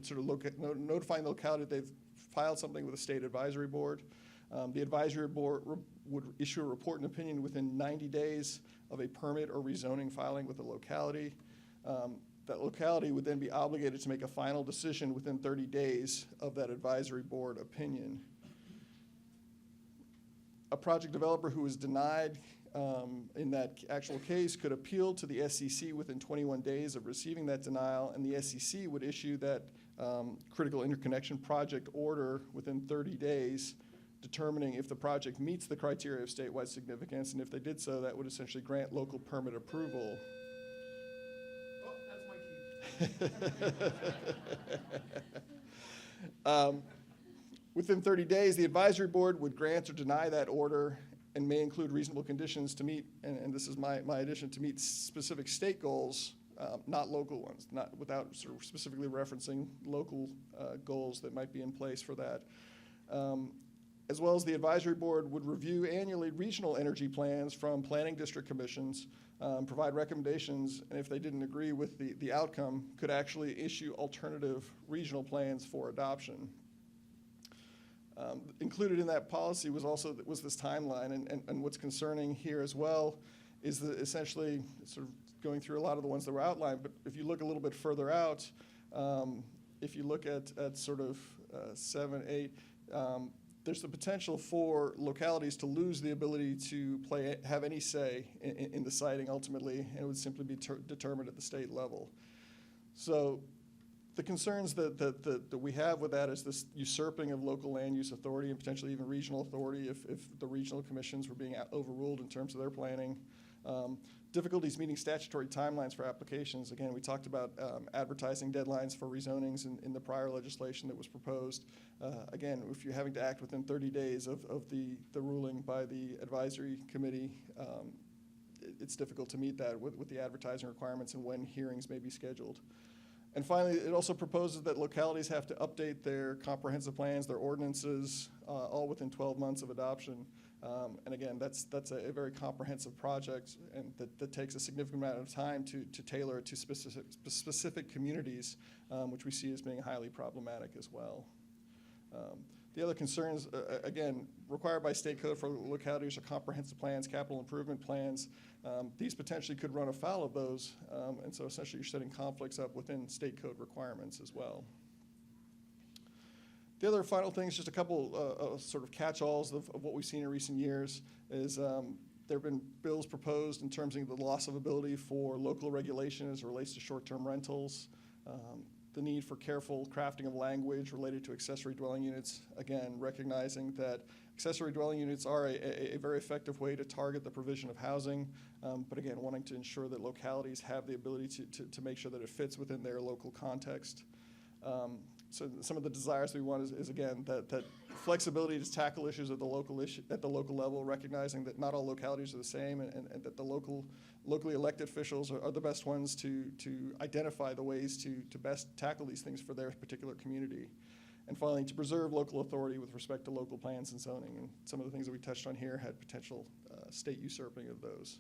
sort of notifying the locality that they've filed something with a state advisory board. The advisory board would issue a report and opinion within 90 days of a permit or rezoning filing with the locality. That locality would then be obligated to make a final decision within 30 days of that advisory board opinion. A project developer who is denied in that actual case could appeal to the SEC within 21 days of receiving that denial, and the SEC would issue that critical interconnection project order within 30 days, determining if the project meets the criteria of statewide significance, and if they did so, that would essentially grant local permit approval. Within 30 days, the advisory board would grant or deny that order and may include reasonable conditions to meet, and this is my addition, to meet specific state goals, not local ones, not without sort of specifically referencing local goals that might be in place for that. As well as the advisory board would review annually regional energy plans from planning district commissions, provide recommendations, and if they didn't agree with the outcome, could actually issue alternative regional plans for adoption. Included in that policy was this timeline, and what's concerning here as well is that essentially sort of going through a lot of the ones that were outlined, but if you look a little bit further out, if you look at sort of 7, 8, there's the potential for localities to lose the ability to have any say in the siting ultimately, and it would simply be determined at the state level. So the concerns that we have with that is this usurping of local land use authority and potentially even regional authority if the regional commissions were being overruled in terms of their planning. Difficulties meeting statutory timelines for applications. Again, we talked about advertising deadlines for rezonings in the prior legislation that was proposed. Again, if you're having to act within 30 days of the ruling by the advisory committee, it's difficult to meet that with the advertising requirements and when hearings may be scheduled. And finally, it also proposes that localities have to update their comprehensive plans, their ordinances, all within 12 months of adoption. And again, that's a very comprehensive project, and that takes a significant amount of time to tailor it to specific communities, which we see as being highly problematic as well. The other concerns, again, required by state code for localities are comprehensive plans, capital improvement plans. These potentially could run afoul of those, and so essentially you're setting conflicts up within state code requirements as well. The other final thing is just a couple sort of catch-alls of what we've seen in recent years is there have been bills proposed in terms of the loss of ability for local regulation as it relates to short-term rentals, the need for careful crafting of language related to accessory dwelling units, again, recognizing that accessory dwelling units are a very effective way to target the provision of housing, but again, wanting to ensure that localities have the ability to make sure that it fits within their local context. So some of the desires we want is again, that flexibility to tackle issues at the local level, recognizing that not all localities are the same, and that the locally elected officials are the best ones to identify the ways to best tackle these things for their particular community. And finally, to preserve local authority with respect to local plans and zoning. And some of the things that we touched on here had potential state usurping of those.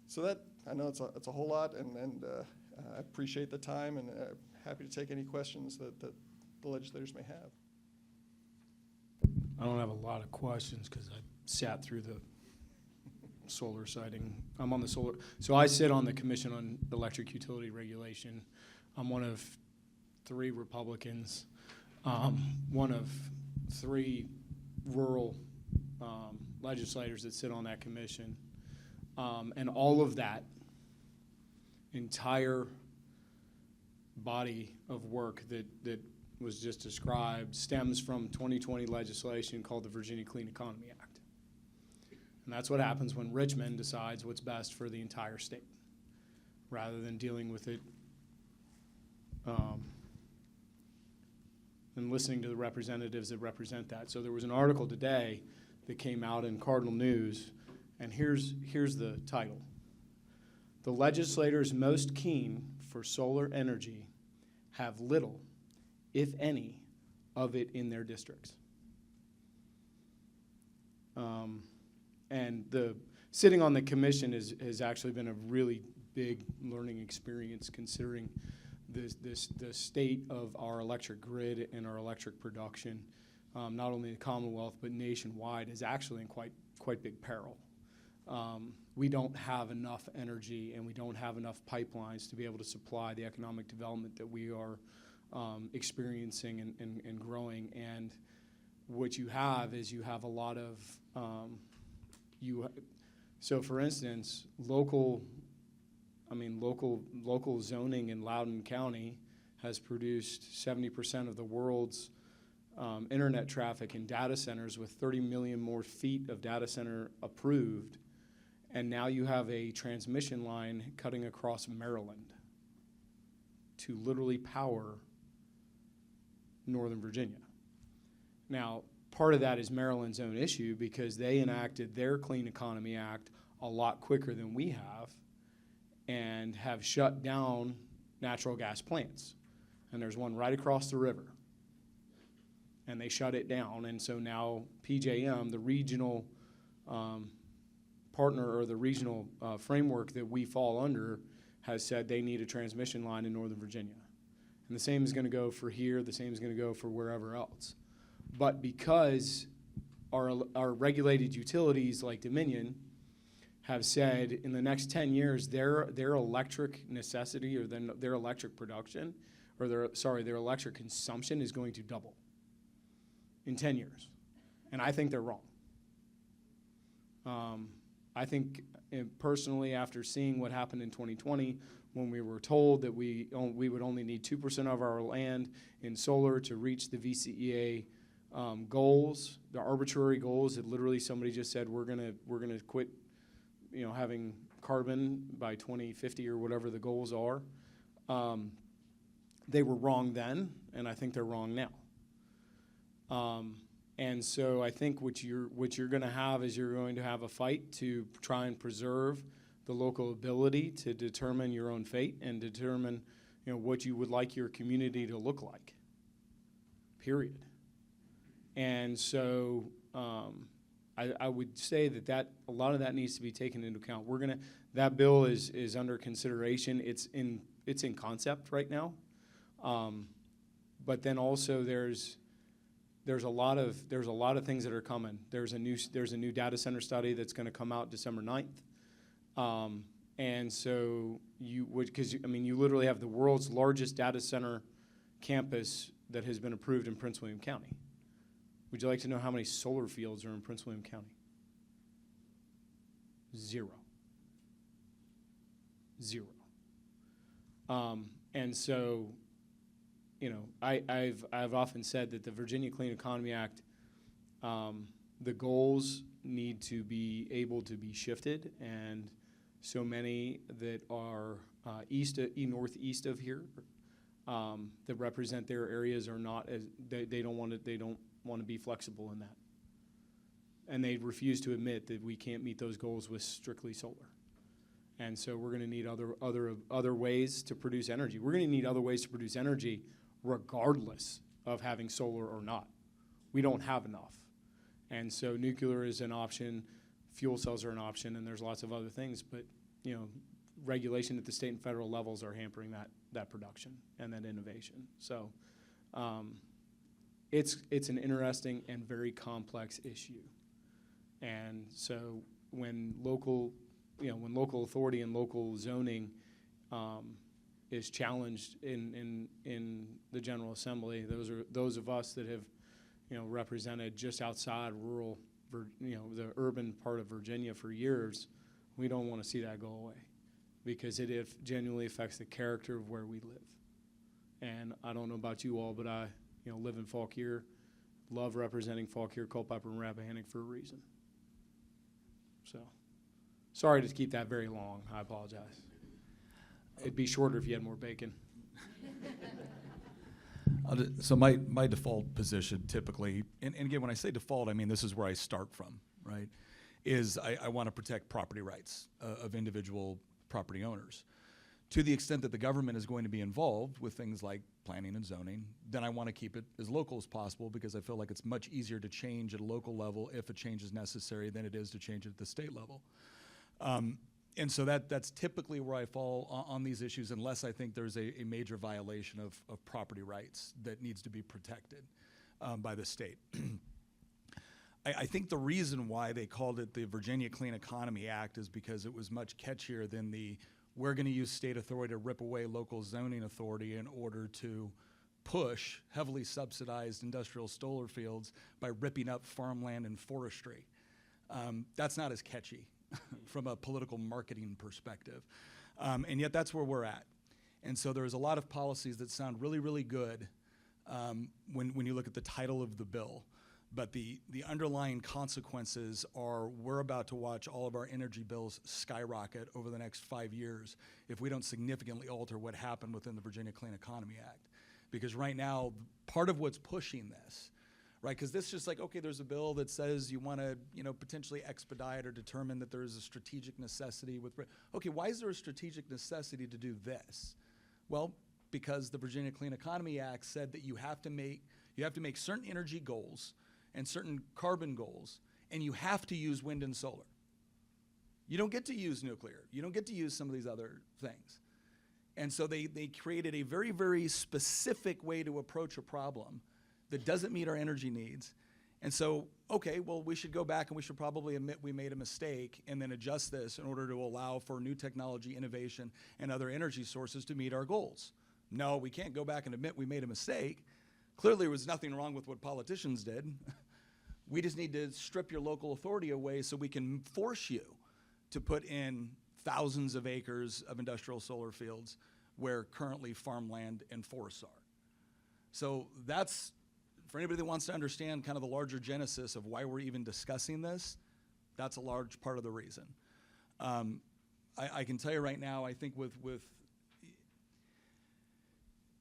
So that, I know it's a whole lot, and I appreciate the time, and happy to take any questions that the legislators may have. I don't have a lot of questions because I sat through the solar siting. I'm on the solar, so I sit on the Commission on Electric Utility Regulation. I'm one of 3 Republicans, one of 3 rural legislators that sit on that commission. And all of that entire body of work that was just described stems from 2020 legislation called the Virginia Clean Economy Act. And that's what happens when Richmond decides what's best for the entire state, rather than dealing with it and listening to the representatives that represent that. So there was an article today that came out in Cardinal News, and here's the title. The legislators most keen for solar energy have little, if any, of it in their districts. And sitting on the commission has actually been a really big learning experience, considering the state of our electric grid and our electric production, not only in the Commonwealth but nationwide, is actually in quite big peril. We don't have enough energy, and we don't have enough pipelines to be able to supply the economic development that we are experiencing and growing. And what you have is you have a lot of so for instance, local zoning in Loudoun County has produced 70% of the world's internet traffic in data centers, with 30 million more feet of data center approved. And now you have a transmission line cutting across Maryland to literally power Northern Virginia. Now, part of that is Maryland's own issue, because they enacted their Clean Economy Act a lot quicker than we have, and have shut down natural gas plants. And there's one right across the river. And they shut it down. And so now PJM, the regional partner, or the regional framework that we fall under, has said they need a transmission line in Northern Virginia. And the same is going to go for here, the same is going to go for wherever else. But because our regulated utilities like Dominion have said in the next 10 years their electric necessity, or their electric production, or their electric consumption is going to double in 10 years. And I think they're wrong. I think personally, after seeing what happened in 2020, when we were told that we would only need 2% of our land in solar to reach the VCEA goals, the arbitrary goals that literally somebody just said we're gonna quit, having carbon by 2050 or whatever the goals are. They were wrong then, and I think they're wrong now. And so I think what you're going to have is you're going to have a fight to try and preserve the local ability to determine your own fate and determine, what you would like your community to look like. Period. And so I would say that a lot of that needs to be taken into account. That bill is under consideration. It's in concept right now, but then also there's a lot of things that are coming. There's a new data center study that's going to come out December 9th, and so you literally have the world's largest data center campus that has been approved in Prince William County. Would you like to know how many solar fields are in Prince William County? 0. And so, I've often said that the Virginia Clean Economy Act, the goals need to be able to be shifted, and so many that are northeast of here that represent their areas are not as, they don't want to be flexible in that. And they refuse to admit that we can't meet those goals with strictly solar. And so we're going to need other ways to produce energy. We're going to need other ways to produce energy regardless of having solar or not. We don't have enough. And so nuclear is an option, fuel cells are an option, and there's lots of other things. But, you know, regulation at the state and federal levels are hampering that production and that innovation. So it's an interesting and very complex issue. And so when local authority and local zoning is challenged in the General Assembly, those of us that have, you know, represented just outside rural, the urban part of Virginia for years, we don't want to see that go away, because it genuinely affects the character of where we live. And I don't know about you all, but I, you know, live in Fauquier, love representing Fauquier, Culpeper, and Rappahannock for a reason. So, sorry to keep that very long. I apologize. It'd be shorter if you had more bacon. So my default position typically, and again, when I say default, I mean this is where I start from, right, is I want to protect property rights of individual property owners. To the extent that the government is going to be involved with things like planning and zoning, then I want to keep it as local as possible, because I feel like it's much easier to change at a local level if a change is necessary than it is to change at the state level. And so that's typically where I fall on these issues, unless I think there's a major violation of property rights that needs to be protected by the state. I think the reason why they called it the Virginia Clean Economy Act is because it was much catchier than the we're going to use state authority to rip away local zoning authority in order to push heavily subsidized industrial solar fields by ripping up farmland and forestry. That's not as catchy from a political marketing perspective. And yet that's where we're at. And so there's a lot of policies that sound really, really good when you look at the title of the bill. But the underlying consequences are we're about to watch all of our energy bills skyrocket over the next 5 years if we don't significantly alter what happened within the Virginia Clean Economy Act. Because right now, part of what's pushing this, right, because this is just like, okay, there's a bill that says you want to, you know, potentially expedite or determine that there is a strategic necessity with, okay, why is there a strategic necessity to do this? Well, because the Virginia Clean Economy Act said that you have to make certain energy goals and certain carbon goals, and you have to use wind and solar. You don't get to use nuclear. You don't get to use some of these other things. And so they created a very, very specific way to approach a problem that doesn't meet our energy needs. And so, okay, well, we should go back and we should probably admit we made a mistake and then adjust this in order to allow for new technology, innovation, and other energy sources to meet our goals. No, we can't go back and admit we made a mistake. Clearly, there was nothing wrong with what politicians did. We just need to strip your local authority away so we can force you to put in thousands of acres of industrial solar fields where currently farmland and forests are. So that's, for anybody that wants to understand kind of the larger genesis of why we're even discussing this, that's a large part of the reason. I can tell you right now, I think with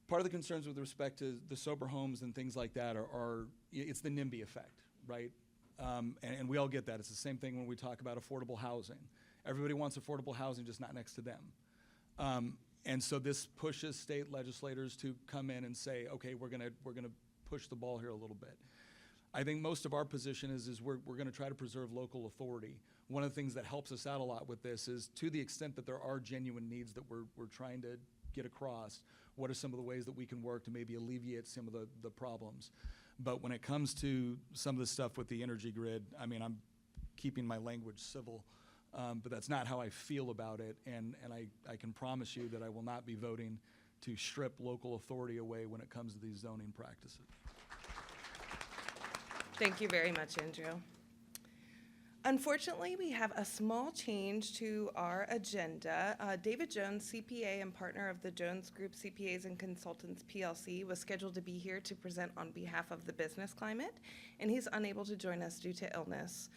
part of the concerns with respect to the sober homes and things like that are it's the NIMBY effect, right? And we all get that. It's the same thing when we talk about affordable housing. Everybody wants affordable housing, just not next to them. And so this pushes state legislators to come in and say, okay, we're gonna push the ball here a little bit. I think most of our position is we're gonna try to preserve local authority. One of the things that helps us out a lot with this is, to the extent that there are genuine needs that we're trying to get across, what are some of the ways that we can work to maybe alleviate some of the problems. But when it comes to some of the stuff with the energy grid, I mean, I'm keeping my language civil, but that's not how I feel about it, and I can promise you that I will not be voting to strip local authority away when it comes to these zoning practices. Thank you very much, Andrew. Unfortunately, we have a small change to our agenda. David Jones, CPA and partner of the Jones Group CPAs and Consultants PLC, was scheduled to be here to present on behalf of the business climate, and he's unable to join us due to illness.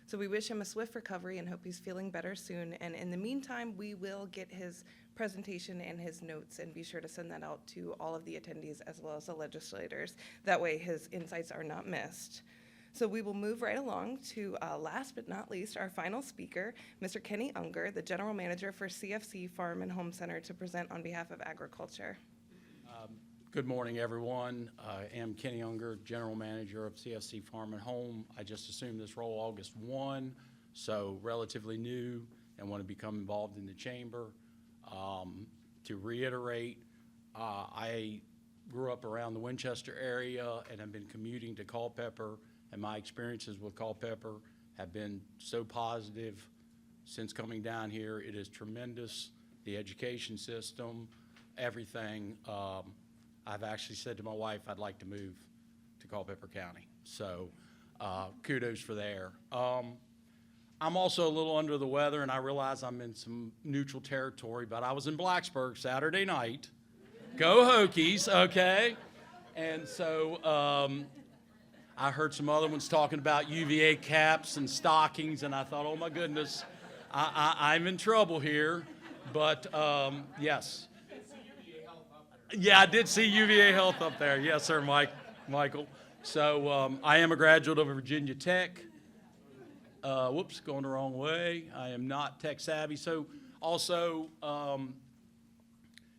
So we wish him a swift recovery and hope he's feeling better soon. And in the meantime, we will get his presentation and his notes and be sure to send that out to all of the attendees as well as the legislators. That way his insights are not missed. So we will move right along to, last but not least, our final speaker, Mr. Kenny Unger, the General Manager for CFC Farm and Home Center, to present on behalf of agriculture. Good morning, everyone. I am Kenny Unger, General Manager of CFC Farm and Home. I just assumed this role August 1, so relatively new and want to become involved in the chamber. To reiterate, I grew up around the Winchester area and have been commuting to Culpeper, and my experiences with Culpeper have been so positive since coming down here. It is tremendous, the education system, everything. I've actually said to my wife, I'd like to move to Culpeper County. So kudos for there. I'm also a little under the weather, and I realize I'm in some neutral territory, but I was in Blacksburg Saturday night. Go Hokies, okay? And so I heard some other ones talking about UVA caps and stockings, and I thought, oh my goodness, I'm in trouble here. But yes. Yeah, I did see UVA Health up there. Yes, sir, Michael. So I am a graduate of Virginia Tech. Whoops, going the wrong way. I am not tech savvy. So also,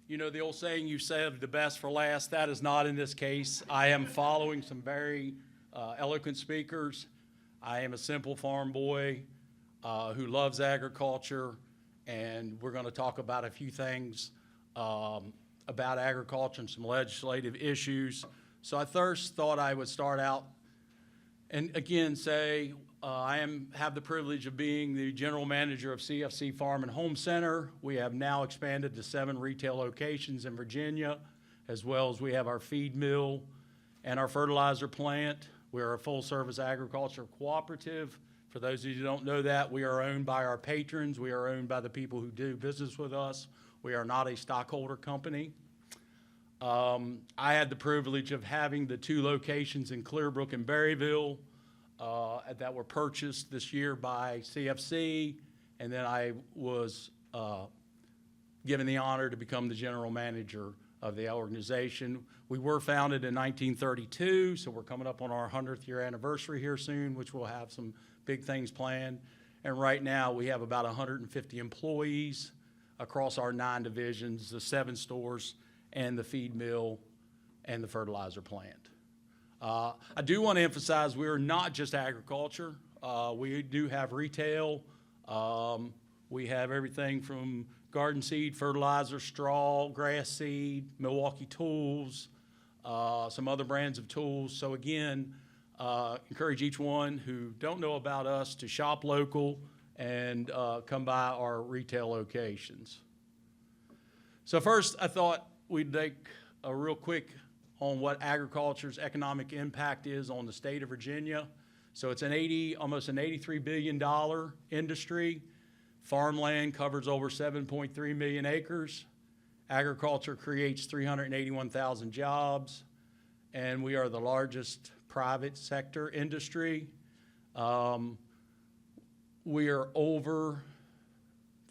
you know, the old saying, you saved the best for last. That is not in this case. I am following some very eloquent speakers. I am a simple farm boy who loves agriculture, and we're going to talk about a few things about agriculture and some legislative issues. So I first thought I would start out and again say I have the privilege of being the general manager of CFC Farm and Home Center. We have now expanded to 7 retail locations in Virginia, as well as we have our feed mill and our fertilizer plant. We're a full-service agriculture cooperative. For those of you who don't know that, we are owned by our patrons. We are owned by the people who do business with us. We are not a stockholder company. I had the privilege of having the 2 locations in Clearbrook and Berryville that were purchased this year by CFC, and then I was given the honor to become the general manager of the organization. We were founded in 1932, so we're coming up on our 100th year anniversary here soon, which will have some big things planned. And right now we have about 150 employees across our 9 divisions, the 7 stores, and the feed mill and the fertilizer plant. I do want to emphasize we are not just agriculture. We do have retail. We have everything from garden seed, fertilizer, straw, grass seed, Milwaukee tools, some other brands of tools. So again, encourage each one who don't know about us to shop local and come by our retail locations. So first, I thought we'd take a real quick on what agriculture's economic impact is on the state of Virginia. So it's almost an $83 billion industry. Farmland covers over 7.3 million acres. Agriculture creates 381,000 jobs, and we are the largest private sector industry. We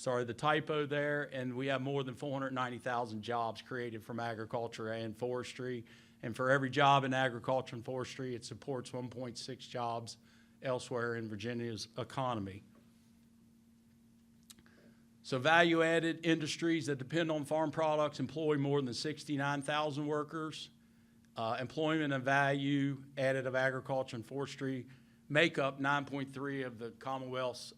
are the typo there, and we have more than 490,000 jobs created from agriculture and forestry. And for every job in agriculture and forestry, it supports 1.6 jobs elsewhere in Virginia's economy. So value-added industries that depend on farm products employ more than 69,000 workers. Employment and value added of agriculture and forestry make up 9.3 of the Commonwealth's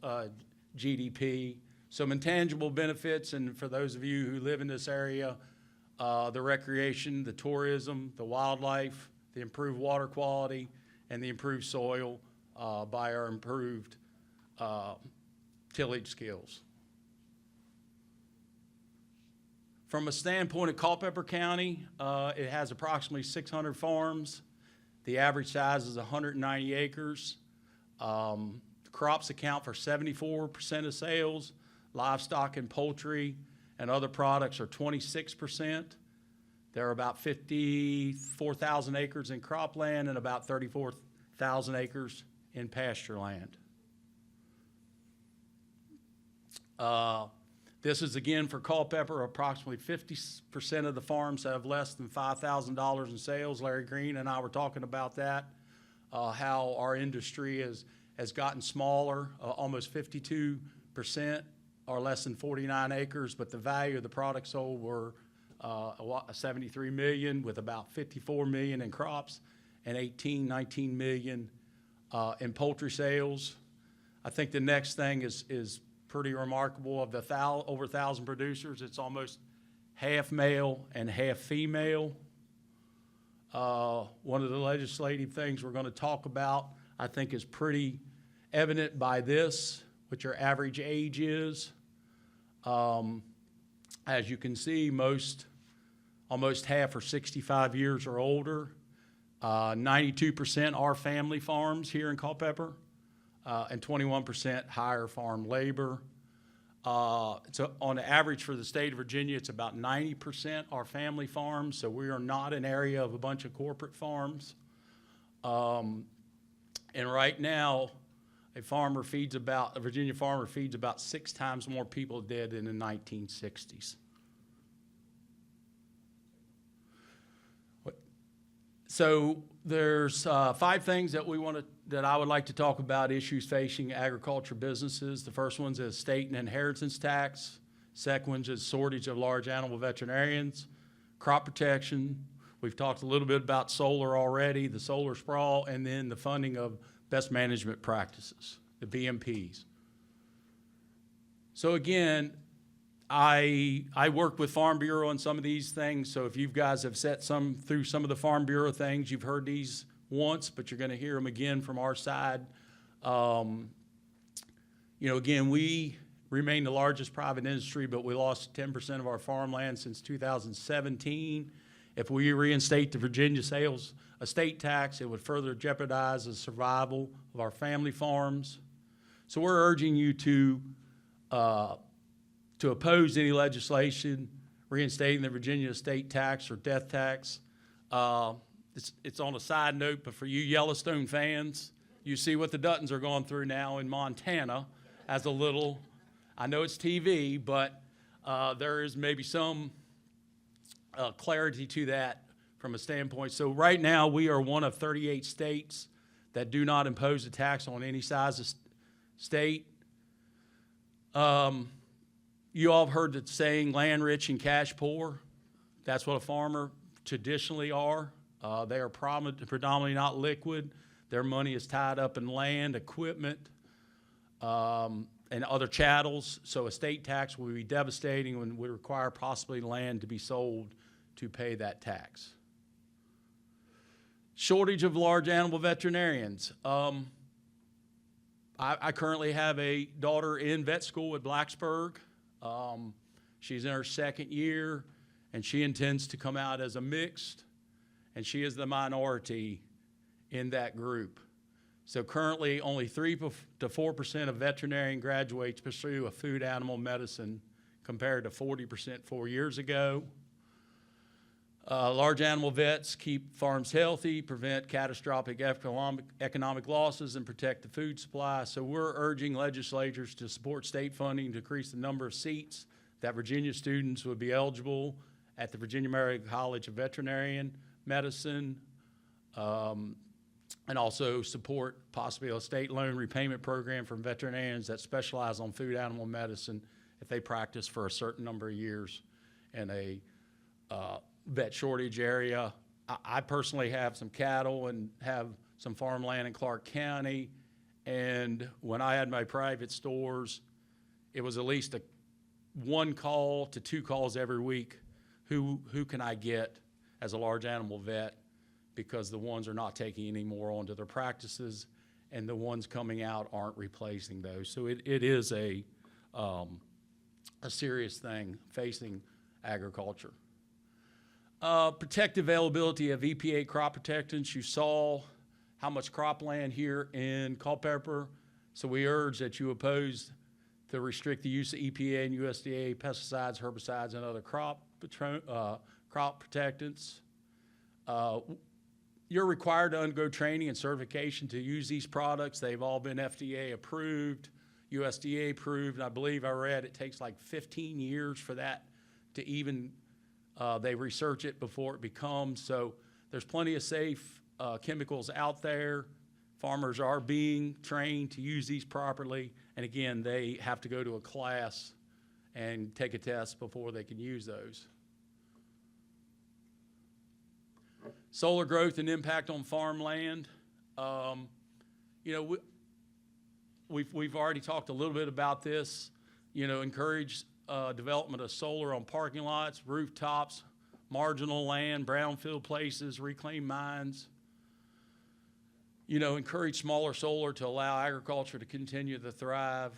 GDP. Some intangible benefits, and for those of you who live in this area, the recreation, the tourism, the wildlife, the improved water quality, and the improved soil by our improved tillage skills. From a standpoint of Culpeper County, it has approximately 600 farms. The average size is 190 acres. Crops account for 74% of sales. Livestock and poultry and other products are 26%. There are about 54,000 acres in cropland and about 34,000 acres in pasture land. This is again for Culpeper, approximately 50% of the farms have less than $5,000 in sales. Larry Green and I were talking about that, how our industry has gotten smaller, almost 52% are less than 49 acres, but the value of the products sold were 73 million, with about 54 million in crops and 19 million in poultry sales. I think the next thing is pretty remarkable. Of the over 1,000 producers, it's almost half male and half female. One of the legislative things we're going to talk about, I think, is pretty evident by this, what your average age is. As you can see, almost half are 65 years or older. 92% are family farms here in Culpeper, and 21% hire farm labor. So on the average for the state of Virginia, it's about 90% are family farms, so we are not an area of a bunch of corporate farms. And right now, a Virginia farmer feeds about 6 times more people dead than in the 1960s. So there's 5 things that I would like to talk about, issues facing agriculture businesses. The first one's is estate and inheritance tax. Second one's is shortage of large animal veterinarians. Crop protection. We've talked a little bit about solar already, the solar sprawl, and then the funding of best management practices, the BMPs. So again, I work with Farm Bureau on some of these things, so if you guys have sat through some of the Farm Bureau things, you've heard these once, but you're going to hear them again from our side. Again, we remain the largest private industry, but we lost 10% of our farmland since 2017. If we reinstate the Virginia sales estate tax, it would further jeopardize the survival of our family farms. So we're urging you to oppose any legislation reinstating the Virginia estate tax or death tax. It's on a side note, but for you Yellowstone fans, you see what the Duttons are going through now in Montana as a little, I know it's TV, but there is maybe some clarity to that from a standpoint. So right now we are one of 38 states that do not impose a tax on any size of state. You all have heard the saying, land rich and cash poor. That's what a farmer traditionally are. They are predominantly not liquid. Their money is tied up in land, equipment, and other chattels. So estate tax would be devastating and would require possibly land to be sold to pay that tax. Shortage of large animal veterinarians. I currently have a daughter in vet school at Blacksburg. She's in her 2nd year, and she intends to come out as a mixed, and she is the minority in that group. So currently, only 3 to 4% of veterinarian graduates pursue a food animal medicine, compared to 40% 4 years ago. Large animal vets keep farms healthy, prevent catastrophic economic losses, and protect the food supply. So we're urging legislatures to support state funding to increase the number of seats that Virginia students would be eligible at the Virginia American College of Veterinarian Medicine, and also support possibly a state loan repayment program for veterinarians that specialize on food animal medicine if they practice for a certain number of years in a vet shortage area. I personally have some cattle and have some farmland in Clark County, and when I had my private stores, it was at least 1 call to 2 calls every week. Who can I get as a large animal vet, because the ones are not taking any more onto their practices, and the ones coming out aren't replacing those. So it is a serious thing facing agriculture. Protective availability of EPA crop protectants. You saw how much cropland here in Culpeper, so we urge that you oppose to restrict the use of EPA and USDA pesticides, herbicides, and other crop protectants. You're required to undergo training and certification to use these products. They've all been FDA approved. USDA approved, and I believe I read it takes like 15 years for that to even, they research it before it becomes. So there's plenty of safe chemicals out there. Farmers are being trained to use these properly, and again, they have to go to a class and take a test before they can use those. Solar growth and impact on farmland. You know, we've already talked a little bit about this. You know, encourage development of solar on parking lots, rooftops, marginal land, brownfield places, reclaimed mines. You know, encourage smaller solar to allow agriculture to continue to thrive.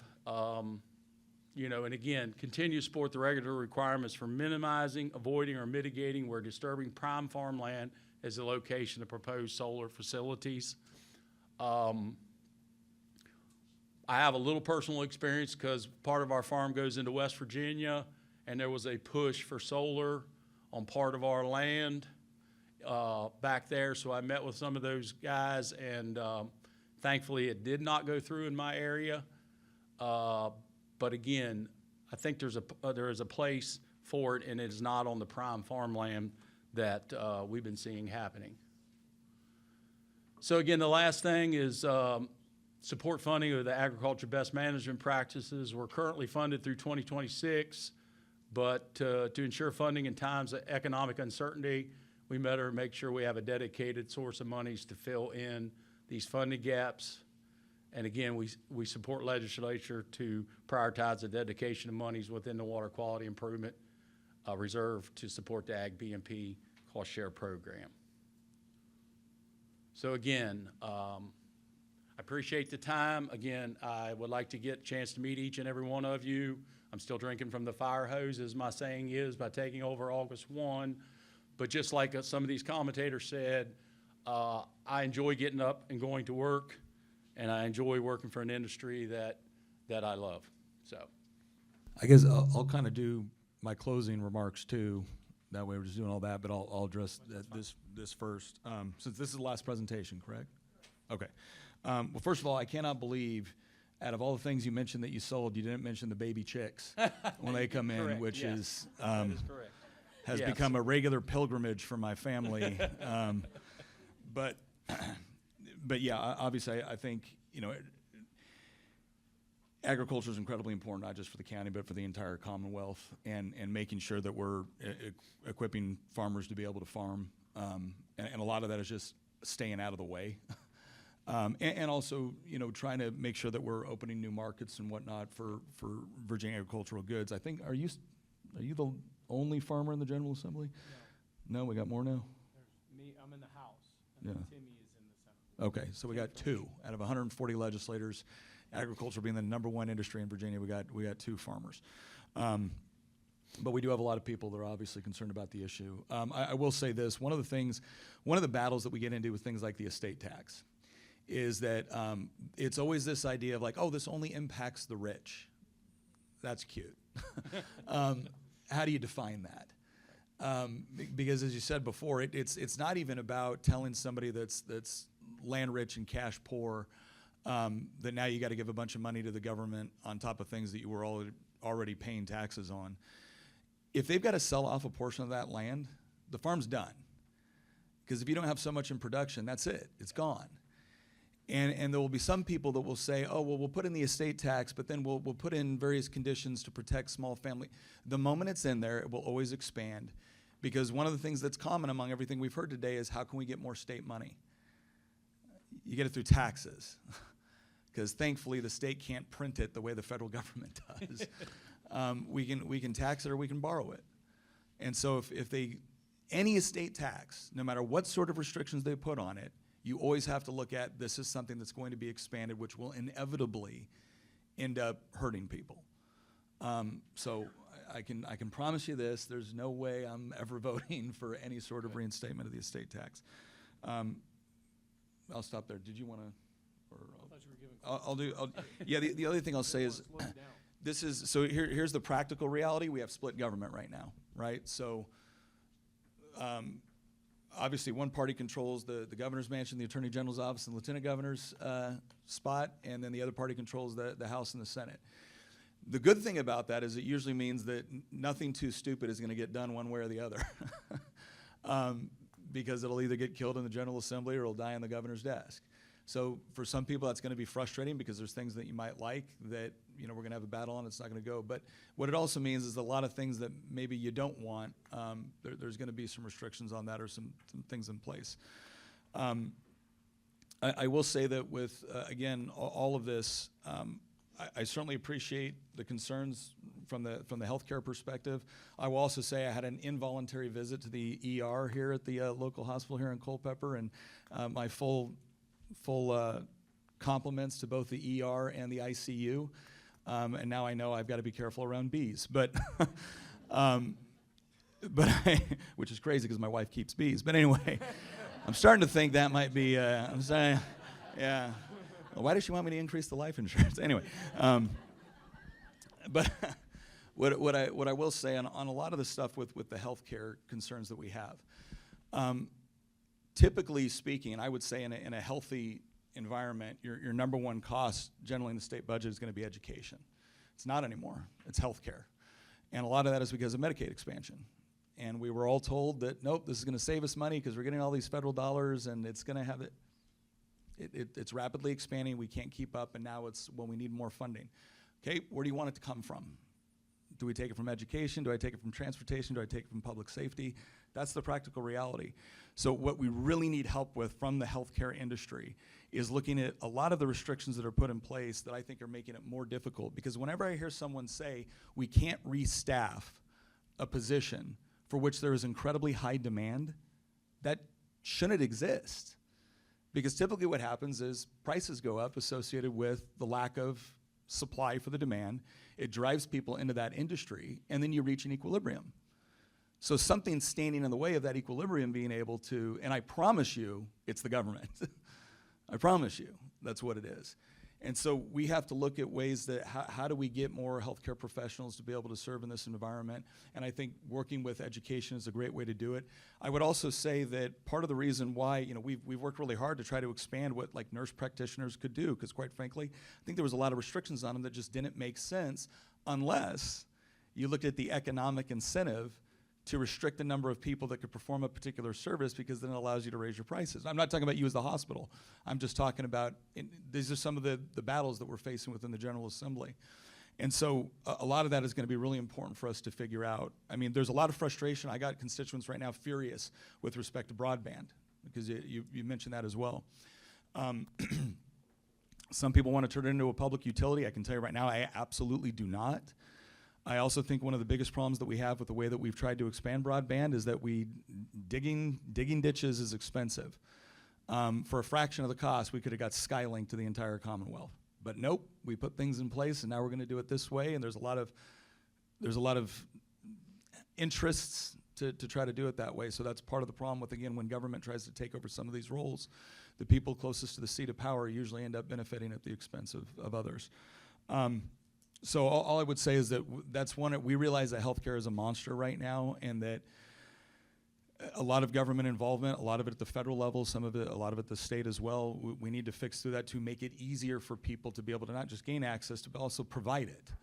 You know, and again, continue to support the regulatory requirements for minimizing, avoiding, or mitigating where disturbing prime farmland is the location of proposed solar facilities. I have a little personal experience because part of our farm goes into West Virginia, and there was a push for solar on part of our land back there. So I met with some of those guys, and thankfully it did not go through in my area. But again, I think there is a place for it, and it is not on the prime farmland that we've been seeing happening. So again, the last thing is support funding of the agriculture best management practices. We're currently funded through 2026, but to ensure funding in times of economic uncertainty, we better make sure we have a dedicated source of monies to fill in these funding gaps. And again, we support legislature to prioritize the dedication of monies within the water quality improvement reserve to support the Ag BMP cost share program. So again, I appreciate the time. Again, I would like to get a chance to meet each and every one of you. I'm still drinking from the fire hose, as my saying is, by taking over August 1. But just like some of these commentators said, I enjoy getting up and going to work, and I enjoy working for an industry that I love. So, I guess I'll kind of do my closing remarks too. That way we're just doing all that, but I'll address this first. Since this is the last presentation, correct? Okay. Well, first of all, I cannot believe out of all the things you mentioned that you sold, you didn't mention the baby chicks when they come in, Correct, which yes. is That is correct. has Yes. become a regular pilgrimage for my family. But yeah, obviously, I think, you know, agriculture is incredibly important, not just for the county, but for the entire Commonwealth, and making sure that we're equipping farmers to be able to farm. And a lot of that is just staying out of the way. And also, you know, trying to make sure that we're opening new markets and whatnot for Virginia agricultural goods. I think, are you the only farmer in the General Assembly? No, we got more now? Me, I'm in the House, and Yeah. Timmy is in the Senate. Okay, so we got 2 out of 140 legislators. Agriculture being the #1 industry in Virginia, we got 2 farmers. But we do have a lot of people that are obviously concerned about the issue. I will say this, one of the battles that we get into with things like the estate tax is that it's always this idea of like, oh, this only impacts the rich. That's cute. How do you define that? Because as you said before, it's not even about telling somebody that's land rich and cash poor that now you got to give a bunch of money to the government on top of things that you were already paying taxes on. If they've got to sell off a portion of that land, the farm's done. Because if you don't have so much in production, that's it. It's gone. And there will be some people that will say, oh, well, we'll put in the estate tax, but then we'll put in various conditions to protect small family. The moment it's in there, it will always expand. Because one of the things that's common among everything we've heard today is how can we get more state money? You get it through taxes. Because thankfully the state can't print it the way the federal government does. We can tax it or we can borrow it. And so if any estate tax, no matter what sort of restrictions they put on it, you always have to look at this is something that's going to be expanded, which will inevitably end up hurting people. So I can promise you this: there's no way I'm ever voting for any sort of reinstatement of the estate tax. I'll stop there. Did you want to? Yeah. The other thing I'll say is this is so. Here's the practical reality: we have split government right now, right? So. obviously, one party controls the governor's mansion, the attorney general's office, and lieutenant governor's spot, and then the other party controls the House and the Senate. The good thing about that is it usually means that nothing too stupid is going to get done one way or the other, because it'll either get killed in the General Assembly or it'll die on the governor's desk. So for some people, that's going to be frustrating because there's things that you might like that we're going to have a battle on. It's not going to go. But what it also means is a lot of things that maybe you don't want. There's going to be some restrictions on that or some things in place. I will say that with again all of this, I certainly appreciate the concerns from the healthcare perspective. I will also say I had an involuntary visit to the ER here at the local hospital here in Culpeper, and my full compliments to both the ER and the ICU. And now I know I've got to be careful around bees, but which is crazy because my wife keeps bees. But anyway, I'm starting to think that might be. I'm saying, yeah. Well, why does she want me to increase the life insurance? Anyway, but what I will say on a lot of the stuff with the healthcare concerns that we have, typically speaking, and I would say in a healthy environment, your number one cost generally in the state budget is going to be education. It's not anymore. It's healthcare, and a lot of that is because of Medicaid expansion. And we were all told that nope, this is going to save us money because we're getting all these federal dollars, and it's going to have it. It's rapidly expanding. We can't keep up, and now it's, well, we need more funding. Okay, where do you want it to come from? Do we take it from education? Do I take it from transportation? Do I take it from public safety? That's the practical reality. So what we really need help with from the healthcare industry is looking at a lot of the restrictions that are put in place that I think are making it more difficult. Because whenever I hear someone say we can't restaff a position for which there is incredibly high demand, that shouldn't exist. Because typically what happens is prices go up associated with the lack of supply for the demand. It drives people into that industry, and then you reach an equilibrium. So something's standing in the way of that equilibrium being able to, and I promise you, it's the government. I promise you, that's what it is. And so we have to look at ways that how do we get more healthcare professionals to be able to serve in this environment? And I think working with education is a great way to do it. I would also say that part of the reason why we've worked really hard to try to expand what like nurse practitioners could do, because quite frankly, I think there was a lot of restrictions on them that just didn't make sense unless you looked at the economic incentive to restrict the number of people that could perform a particular service, because then it allows you to raise your prices. I'm not talking about you as the hospital. I'm just talking about, these are some of the battles that we're facing within the General Assembly. And so a lot of that is going to be really important for us to figure out. I mean, there's a lot of frustration. I got constituents right now furious with respect to broadband, because you mentioned that as well. Some people want to turn it into a public utility. I can tell you right now, I absolutely do not. I also think one of the biggest problems that we have with the way that we've tried to expand broadband is that digging ditches is expensive. For a fraction of the cost, we could have got Skylink to the entire Commonwealth. But nope, we put things in place, and now we're going to do it this way. And there's a lot of interests to try to do it that way. So that's part of the problem with, again, when government tries to take over some of these roles, the people closest to the seat of power usually end up benefiting at the expense of others. So all I would say is that that's one. We realize that healthcare is a monster right now, and that a lot of government involvement, a lot of it at the federal level, a lot of it at the state as well. We need to fix through that to make it easier for people to be able to not just gain access to, but also provide it.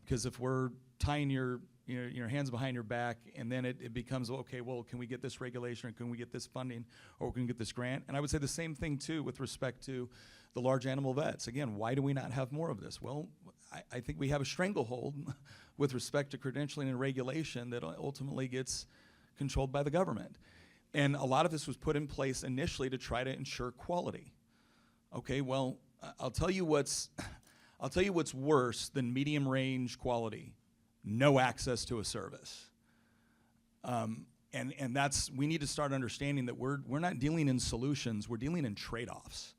Because if we're tying your hands behind your back, and then it becomes, okay, well, can we get this regulation, or can we get this funding, or can we get this grant? And I would say the same thing too with respect to the large animal vets. Again, why do we not have more of this? Well, I think we have a stranglehold with respect to credentialing and regulation that ultimately gets controlled by the government. And a lot of this was put in place initially to try to ensure quality. Okay, well, I'll tell you what's worse than medium range quality: no access to a service. And that's, we need to start understanding that we're not dealing in solutions, we're dealing in trade-offs.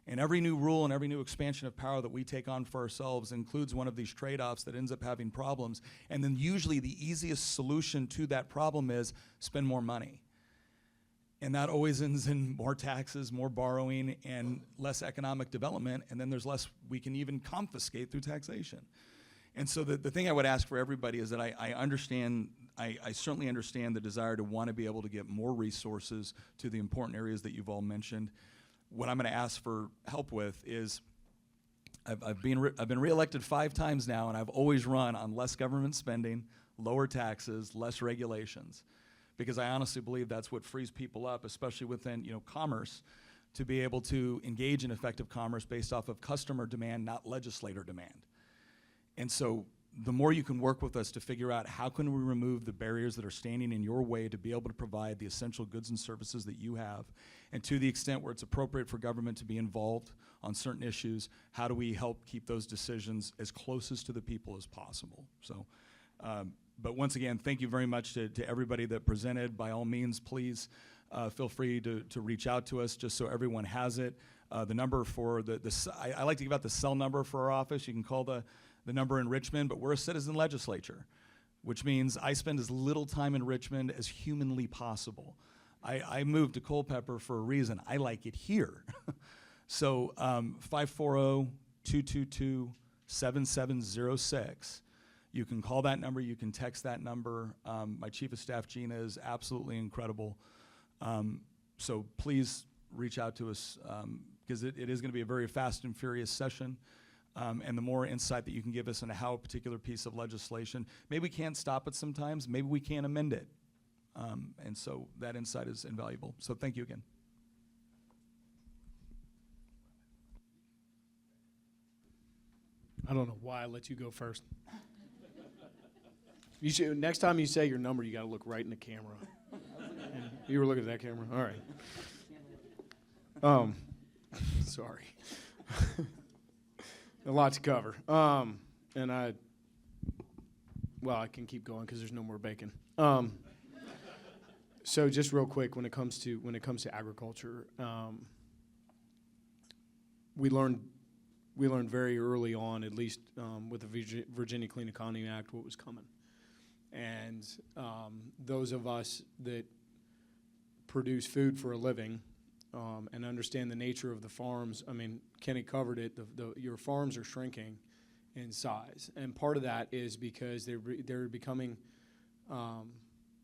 And every new rule and every new expansion of power that we take on for ourselves includes one of these trade-offs that ends up having problems. And then usually the easiest solution to that problem is spend more money. And that always ends in more taxes, more borrowing, and less economic development. And then there's less we can even confiscate through taxation. And so the thing I would ask for everybody is that I understand I certainly understand the desire to want to be able to get more resources to the important areas that you've all mentioned. What I'm going to ask for help with is I've been reelected 5 times now, and I've always run on less government spending, lower taxes, less regulations, because I honestly believe that's what frees people up, especially within commerce, to be able to engage in effective commerce based off of customer demand, not legislator demand. And so the more you can work with us to figure out how can we remove the barriers that are standing in your way to be able to provide the essential goods and services that you have, and to the extent where it's appropriate for government to be involved on certain issues, how do we help keep those decisions as closest to the people as possible? So, but once again, thank you very much to everybody that presented. By all means, please feel free to reach out to us just so everyone has it. The number for I like to give out the cell number for our office. You can call the number in Richmond, but we're a citizen legislature, which means I spend as little time in Richmond as humanly possible. I moved to Culpeper for a reason. I like it here. So 540-222-7706. You can call that number. You can text that number. My Chief of Staff, Gina, is absolutely incredible. So please reach out to us because it is going to be a very fast and furious session. And the more insight that you can give us into how a particular piece of legislation, maybe we can't stop it sometimes, maybe we can't amend it. And so that insight is invaluable. So thank you again. I don't know why I let you go first. You should, next time you say your number, you got to look right in the camera. You were looking at that camera? All right. Sorry. A lot to cover. And I can keep going because there's no more bacon. So just real quick, when it comes to agriculture, we learned very early on, at least with the Virginia Clean Economy Act, what was coming. And those of us that produce food for a living and understand the nature of the farms, I mean, Kenny covered it, your farms are shrinking in size. And part of that is because they're becoming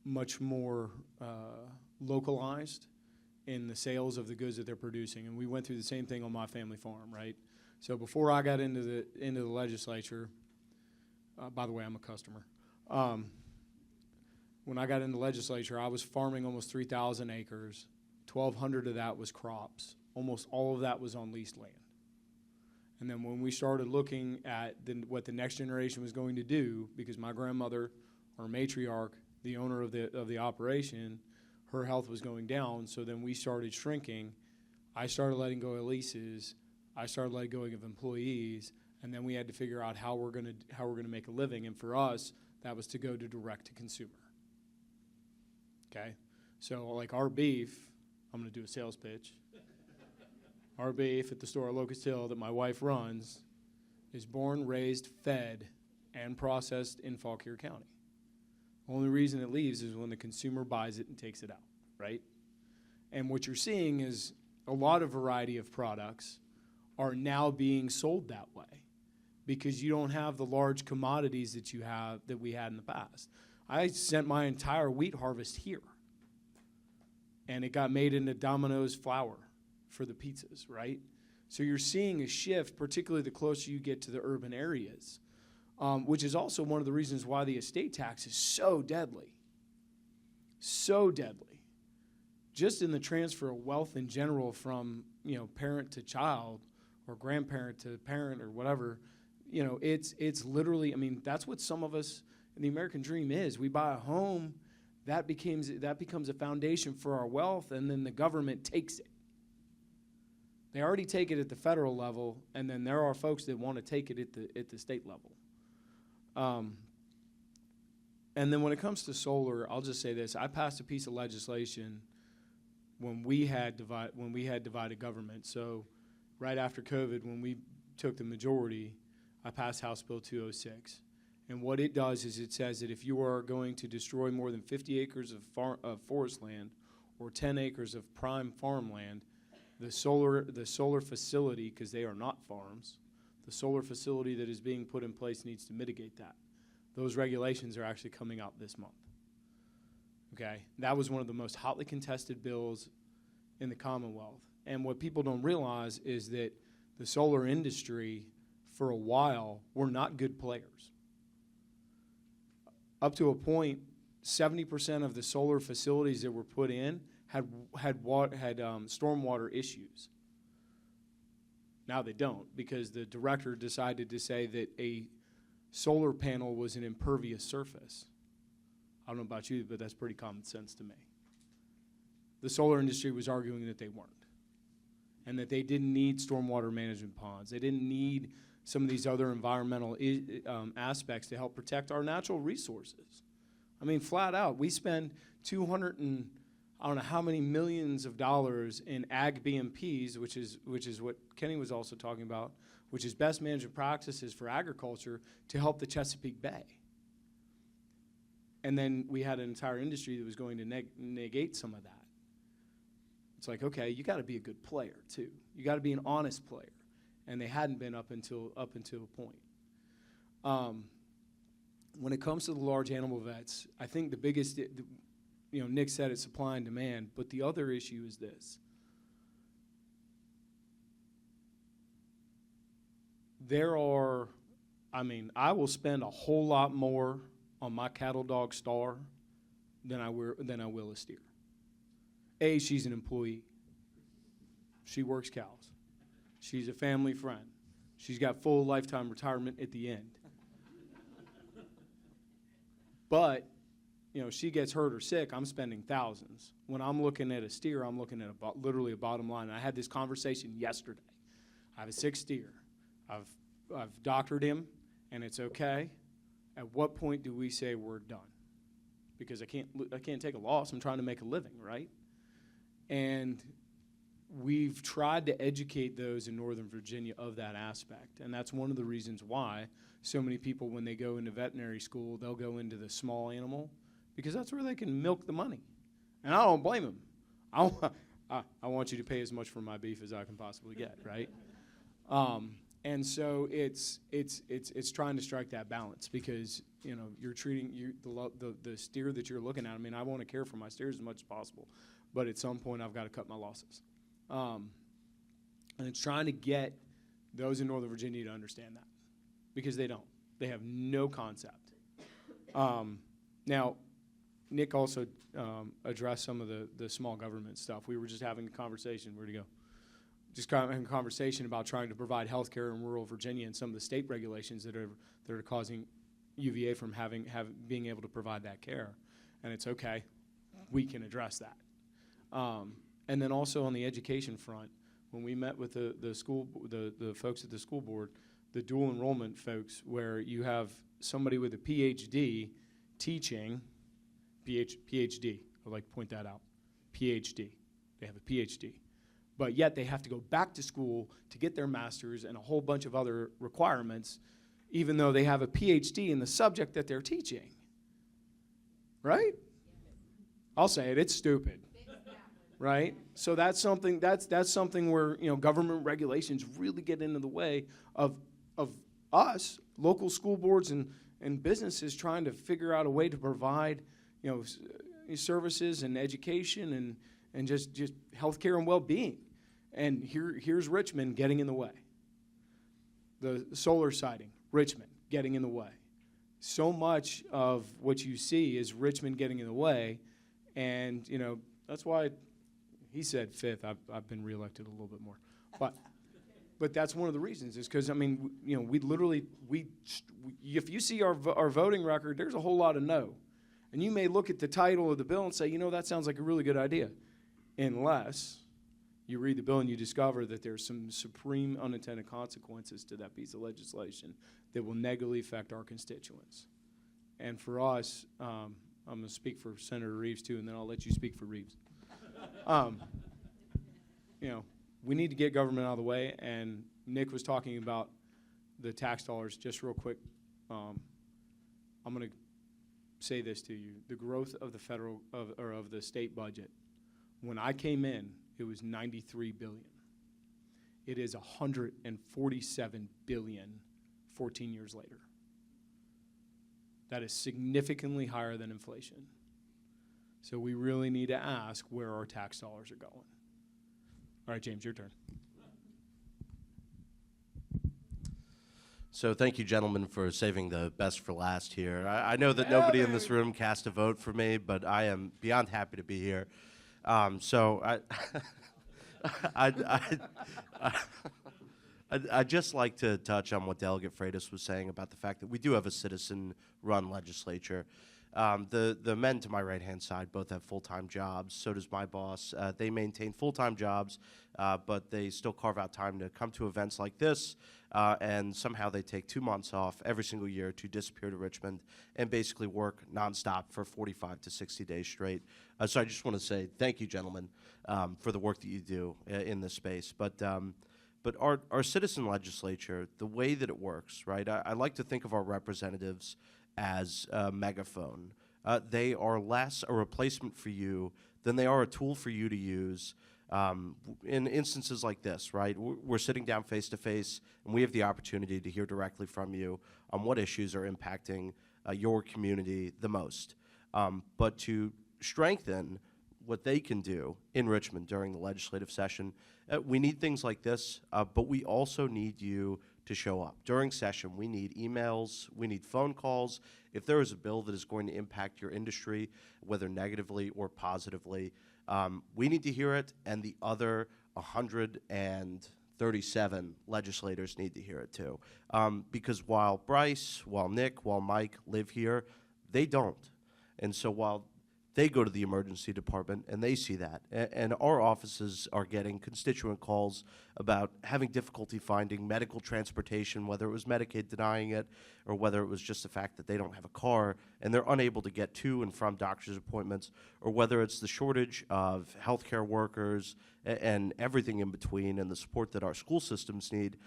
much more localized in the sales of the goods that they're producing. And we went through the same thing on my family farm, right? So before I got into the legislature, by the way, I'm a customer. When I got into legislature, I was farming almost 3,000 acres. 1,200 of that was crops. Almost all of that was on leased land. And then when we started looking at what the next generation was going to do, because my grandmother, our matriarch, the owner of the operation, her health was going down, so then we started shrinking. I started letting go of leases. I started letting go of employees, and then we had to figure out how we're gonna make a living. And for us, that was to go to direct to consumer. Okay, so like our beef, I'm gonna do a sales pitch. Our beef at the store at Locust Hill that my wife runs is born, raised, fed, and processed in Fauquier County. Only reason it leaves is when the consumer buys it and takes it out, right? And what you're seeing is a lot of variety of products are now being sold that way because you don't have the large commodities that we had in the past. I sent my entire wheat harvest here, and it got made into Domino's flour for the pizzas, right? So you're seeing a shift, particularly the closer you get to the urban areas, which is also one of the reasons why the estate tax is so deadly. So deadly. Just in the transfer of wealth in general from, parent to child or grandparent to parent or whatever, it's literally, I mean, that's what some of us in the American dream is. We buy a home, that becomes a foundation for our wealth, and then the government takes it. They already take it at the federal level, and then there are folks that want to take it at the state level. And then when it comes to solar, I'll just say this: I passed a piece of legislation when we had divided government. So right after COVID, when we took the majority, I passed House Bill 206. And what it does is it says that if you are going to destroy more than 50 acres of forest land or 10 acres of prime farmland, the solar facility, because they are not farms, the solar facility that is being put in place needs to mitigate that. Those regulations are actually coming out this month. Okay, that was one of the most hotly contested bills in the Commonwealth. And what people don't realize is that the solar industry, for a while, were not good players. Up to a point, 70% of the solar facilities that were put in had stormwater issues. Now they don't, because the director decided to say that a solar panel was an impervious surface. I don't know about you, but that's pretty common sense to me. The solar industry was arguing that they weren't, and that they didn't need stormwater management ponds. They didn't need some of these other environmental aspects to help protect our natural resources. I mean, flat out, we spend 200 and I don't know how many millions of dollars in ag BMPs, which is what Kenny was also talking about, which is best management practices for agriculture to help the Chesapeake Bay. And then we had an entire industry that was going to negate some of that. It's like, okay, you got to be a good player too. You got to be an honest player, and they hadn't been up until a point. When it comes to the large animal vets, I think the biggest, Nick said it's supply and demand, but the other issue is this. I will spend a whole lot more on my cattle dog Star than I will a steer. A, she's an employee. She works cows. She's a family friend. She's got full lifetime retirement at the end. But, she gets hurt or sick, I'm spending thousands. When I'm looking at a steer, I'm looking at literally a bottom line. And I had this conversation yesterday. I have a sick steer. I've doctored him, and it's okay. At what point do we say we're done? Because I can't take a loss. I'm trying to make a living, right? And we've tried to educate those in Northern Virginia of that aspect. And that's one of the reasons why so many people, when they go into veterinary school, they'll go into the small animal, because that's where they can milk the money. And I don't blame them. I want you to pay as much for my beef as I can possibly get, right? And so it's trying to strike that balance, because you're treating the steer that you're looking at. I mean, I want to care for my steers as much as possible, but at some point I've got to cut my losses. And it's trying to get those in Northern Virginia to understand that, because they don't. They have no concept. Now, Nick also addressed some of the small government stuff. We were just having a conversation. Where'd he go? Just having a conversation about trying to provide health care in rural Virginia and some of the state regulations that are causing UVA from being able to provide that care. And it's okay. We can address that. And then also on the education front, when we met with the folks at the school board, the dual enrollment folks, where you have somebody with a PhD teaching, PhD, I'd like to point that out, PhD. They have a PhD. But yet they have to go back to school to get their master's and a whole bunch of other requirements, even though they have a PhD in the subject that they're teaching. Right? I'll say it, it's stupid. Right? So that's something where government regulations really get into the way of us, local school boards and businesses, trying to figure out a way to provide services and education and just healthcare and well-being. And here's Richmond getting in the way. The solar siting, Richmond getting in the way. So much of what you see is Richmond getting in the way, and that's why he said fifth. I've been reelected a little bit more, but that's one of the reasons. Is because we literally if you see our voting record, there's a whole lot of no, and you may look at the title of the bill and say, that sounds like a really good idea, unless you read the bill and you discover that there's some supreme unintended consequences to that piece of legislation that will negatively affect our constituents. And for us, I'm going to speak for Senator Reeves too, and then I'll let you speak for Reeves. We need to get government out of the way, and Nick was talking about the tax dollars. Just real quick, I'm going to say this to you: the growth of the federal of the state budget. When I came in, it was $93 billion. It is $147 billion 14 years later. That is significantly higher than inflation. So we really need to ask where our tax dollars are going. All right, James, your turn. So thank you, gentlemen, for saving the best for last here. I know that nobody in this room cast a vote for me, but I am beyond happy to be here. I'd just like to touch on what Delegate Freitas was saying about the fact that we do have a citizen-run legislature. The men to my right-hand side both have full-time jobs. So does my boss. They maintain full-time jobs, but they still carve out time to come to events like this, and somehow they take 2 months off every single year to disappear to Richmond and basically work nonstop for 45 to 60 days straight. So I just want to say thank you, gentlemen, for the work that you do in this space. But our citizen legislature, the way that it works, right? I like to think of our representatives as a megaphone. They are less a replacement for you than they are a tool for you to use in instances like this, right? We're sitting down face to face, and we have the opportunity to hear directly from you on what issues are impacting your community the most. But to strengthen what they can do in Richmond during the legislative session, we need things like this, but we also need you to show up. During session, we need emails, we need phone calls. If there is a bill that is going to impact your industry, whether negatively or positively, we need to hear it, and the other 137 legislators need to hear it too. Because while Bryce, while Nick, while Mike live here, they don't. And so while they go to the emergency department and they see that, and our offices are getting constituent calls about having difficulty finding medical transportation, whether it was Medicaid denying it or whether it was just the fact that they don't have a car and they're unable to get to and from doctor's appointments, or whether it's the shortage of healthcare workers and everything in between and the support that our school systems need.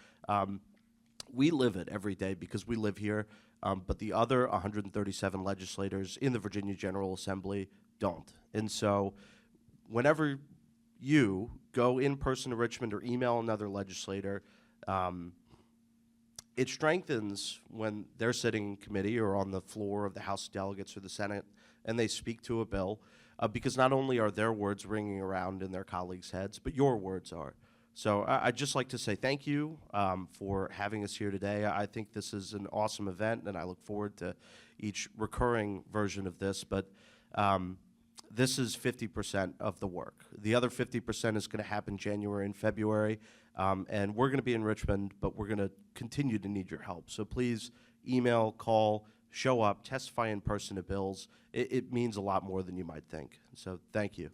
We live it every day because we live here, but the other 137 legislators in the Virginia General Assembly don't. And so whenever you go in person to Richmond or email another legislator, it strengthens when they're sitting in committee or on the floor of the House of Delegates or the Senate and they speak to a bill, because not only are their words ringing around in their colleagues' heads, but your words are. So I'd just like to say thank you for having us here today. I think this is an awesome event, and I look forward to each recurring version of this. But this is 50% of the work. The other 50% is going to happen January and February, and we're going to be in Richmond, but we're going to continue to need your help. So please email, call, show up, testify in person to bills. It means a lot more than you might think. So thank you.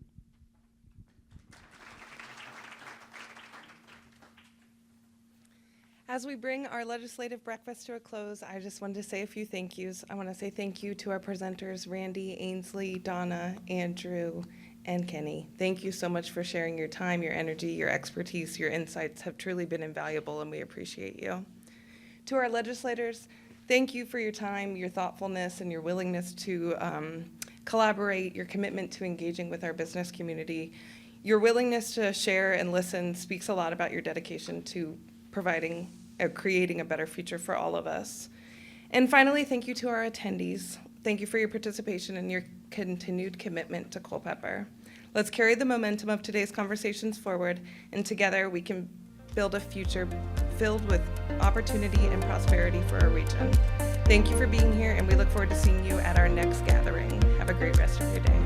As we bring our legislative breakfast to a close, I just wanted to say a few thank yous. I want to say thank you to our presenters, Randy, Ainsley, Donna, Andrew, and Kenny. Thank you so much for sharing your time, your energy, your expertise. Your insights have truly been invaluable, and we appreciate you. To our legislators, thank you for your time, your thoughtfulness, and your willingness to collaborate, your commitment to engaging with our business community. Your willingness to share and listen speaks a lot about your dedication to creating a better future for all of us. And finally, thank you to our attendees. Thank you for your participation and your continued commitment to Culpeper. Let's carry the momentum of today's conversations forward, and together we can build a future filled with opportunity and prosperity for our region. Thank you for being here, and we look forward to seeing you at our next gathering. Have a great rest of your day.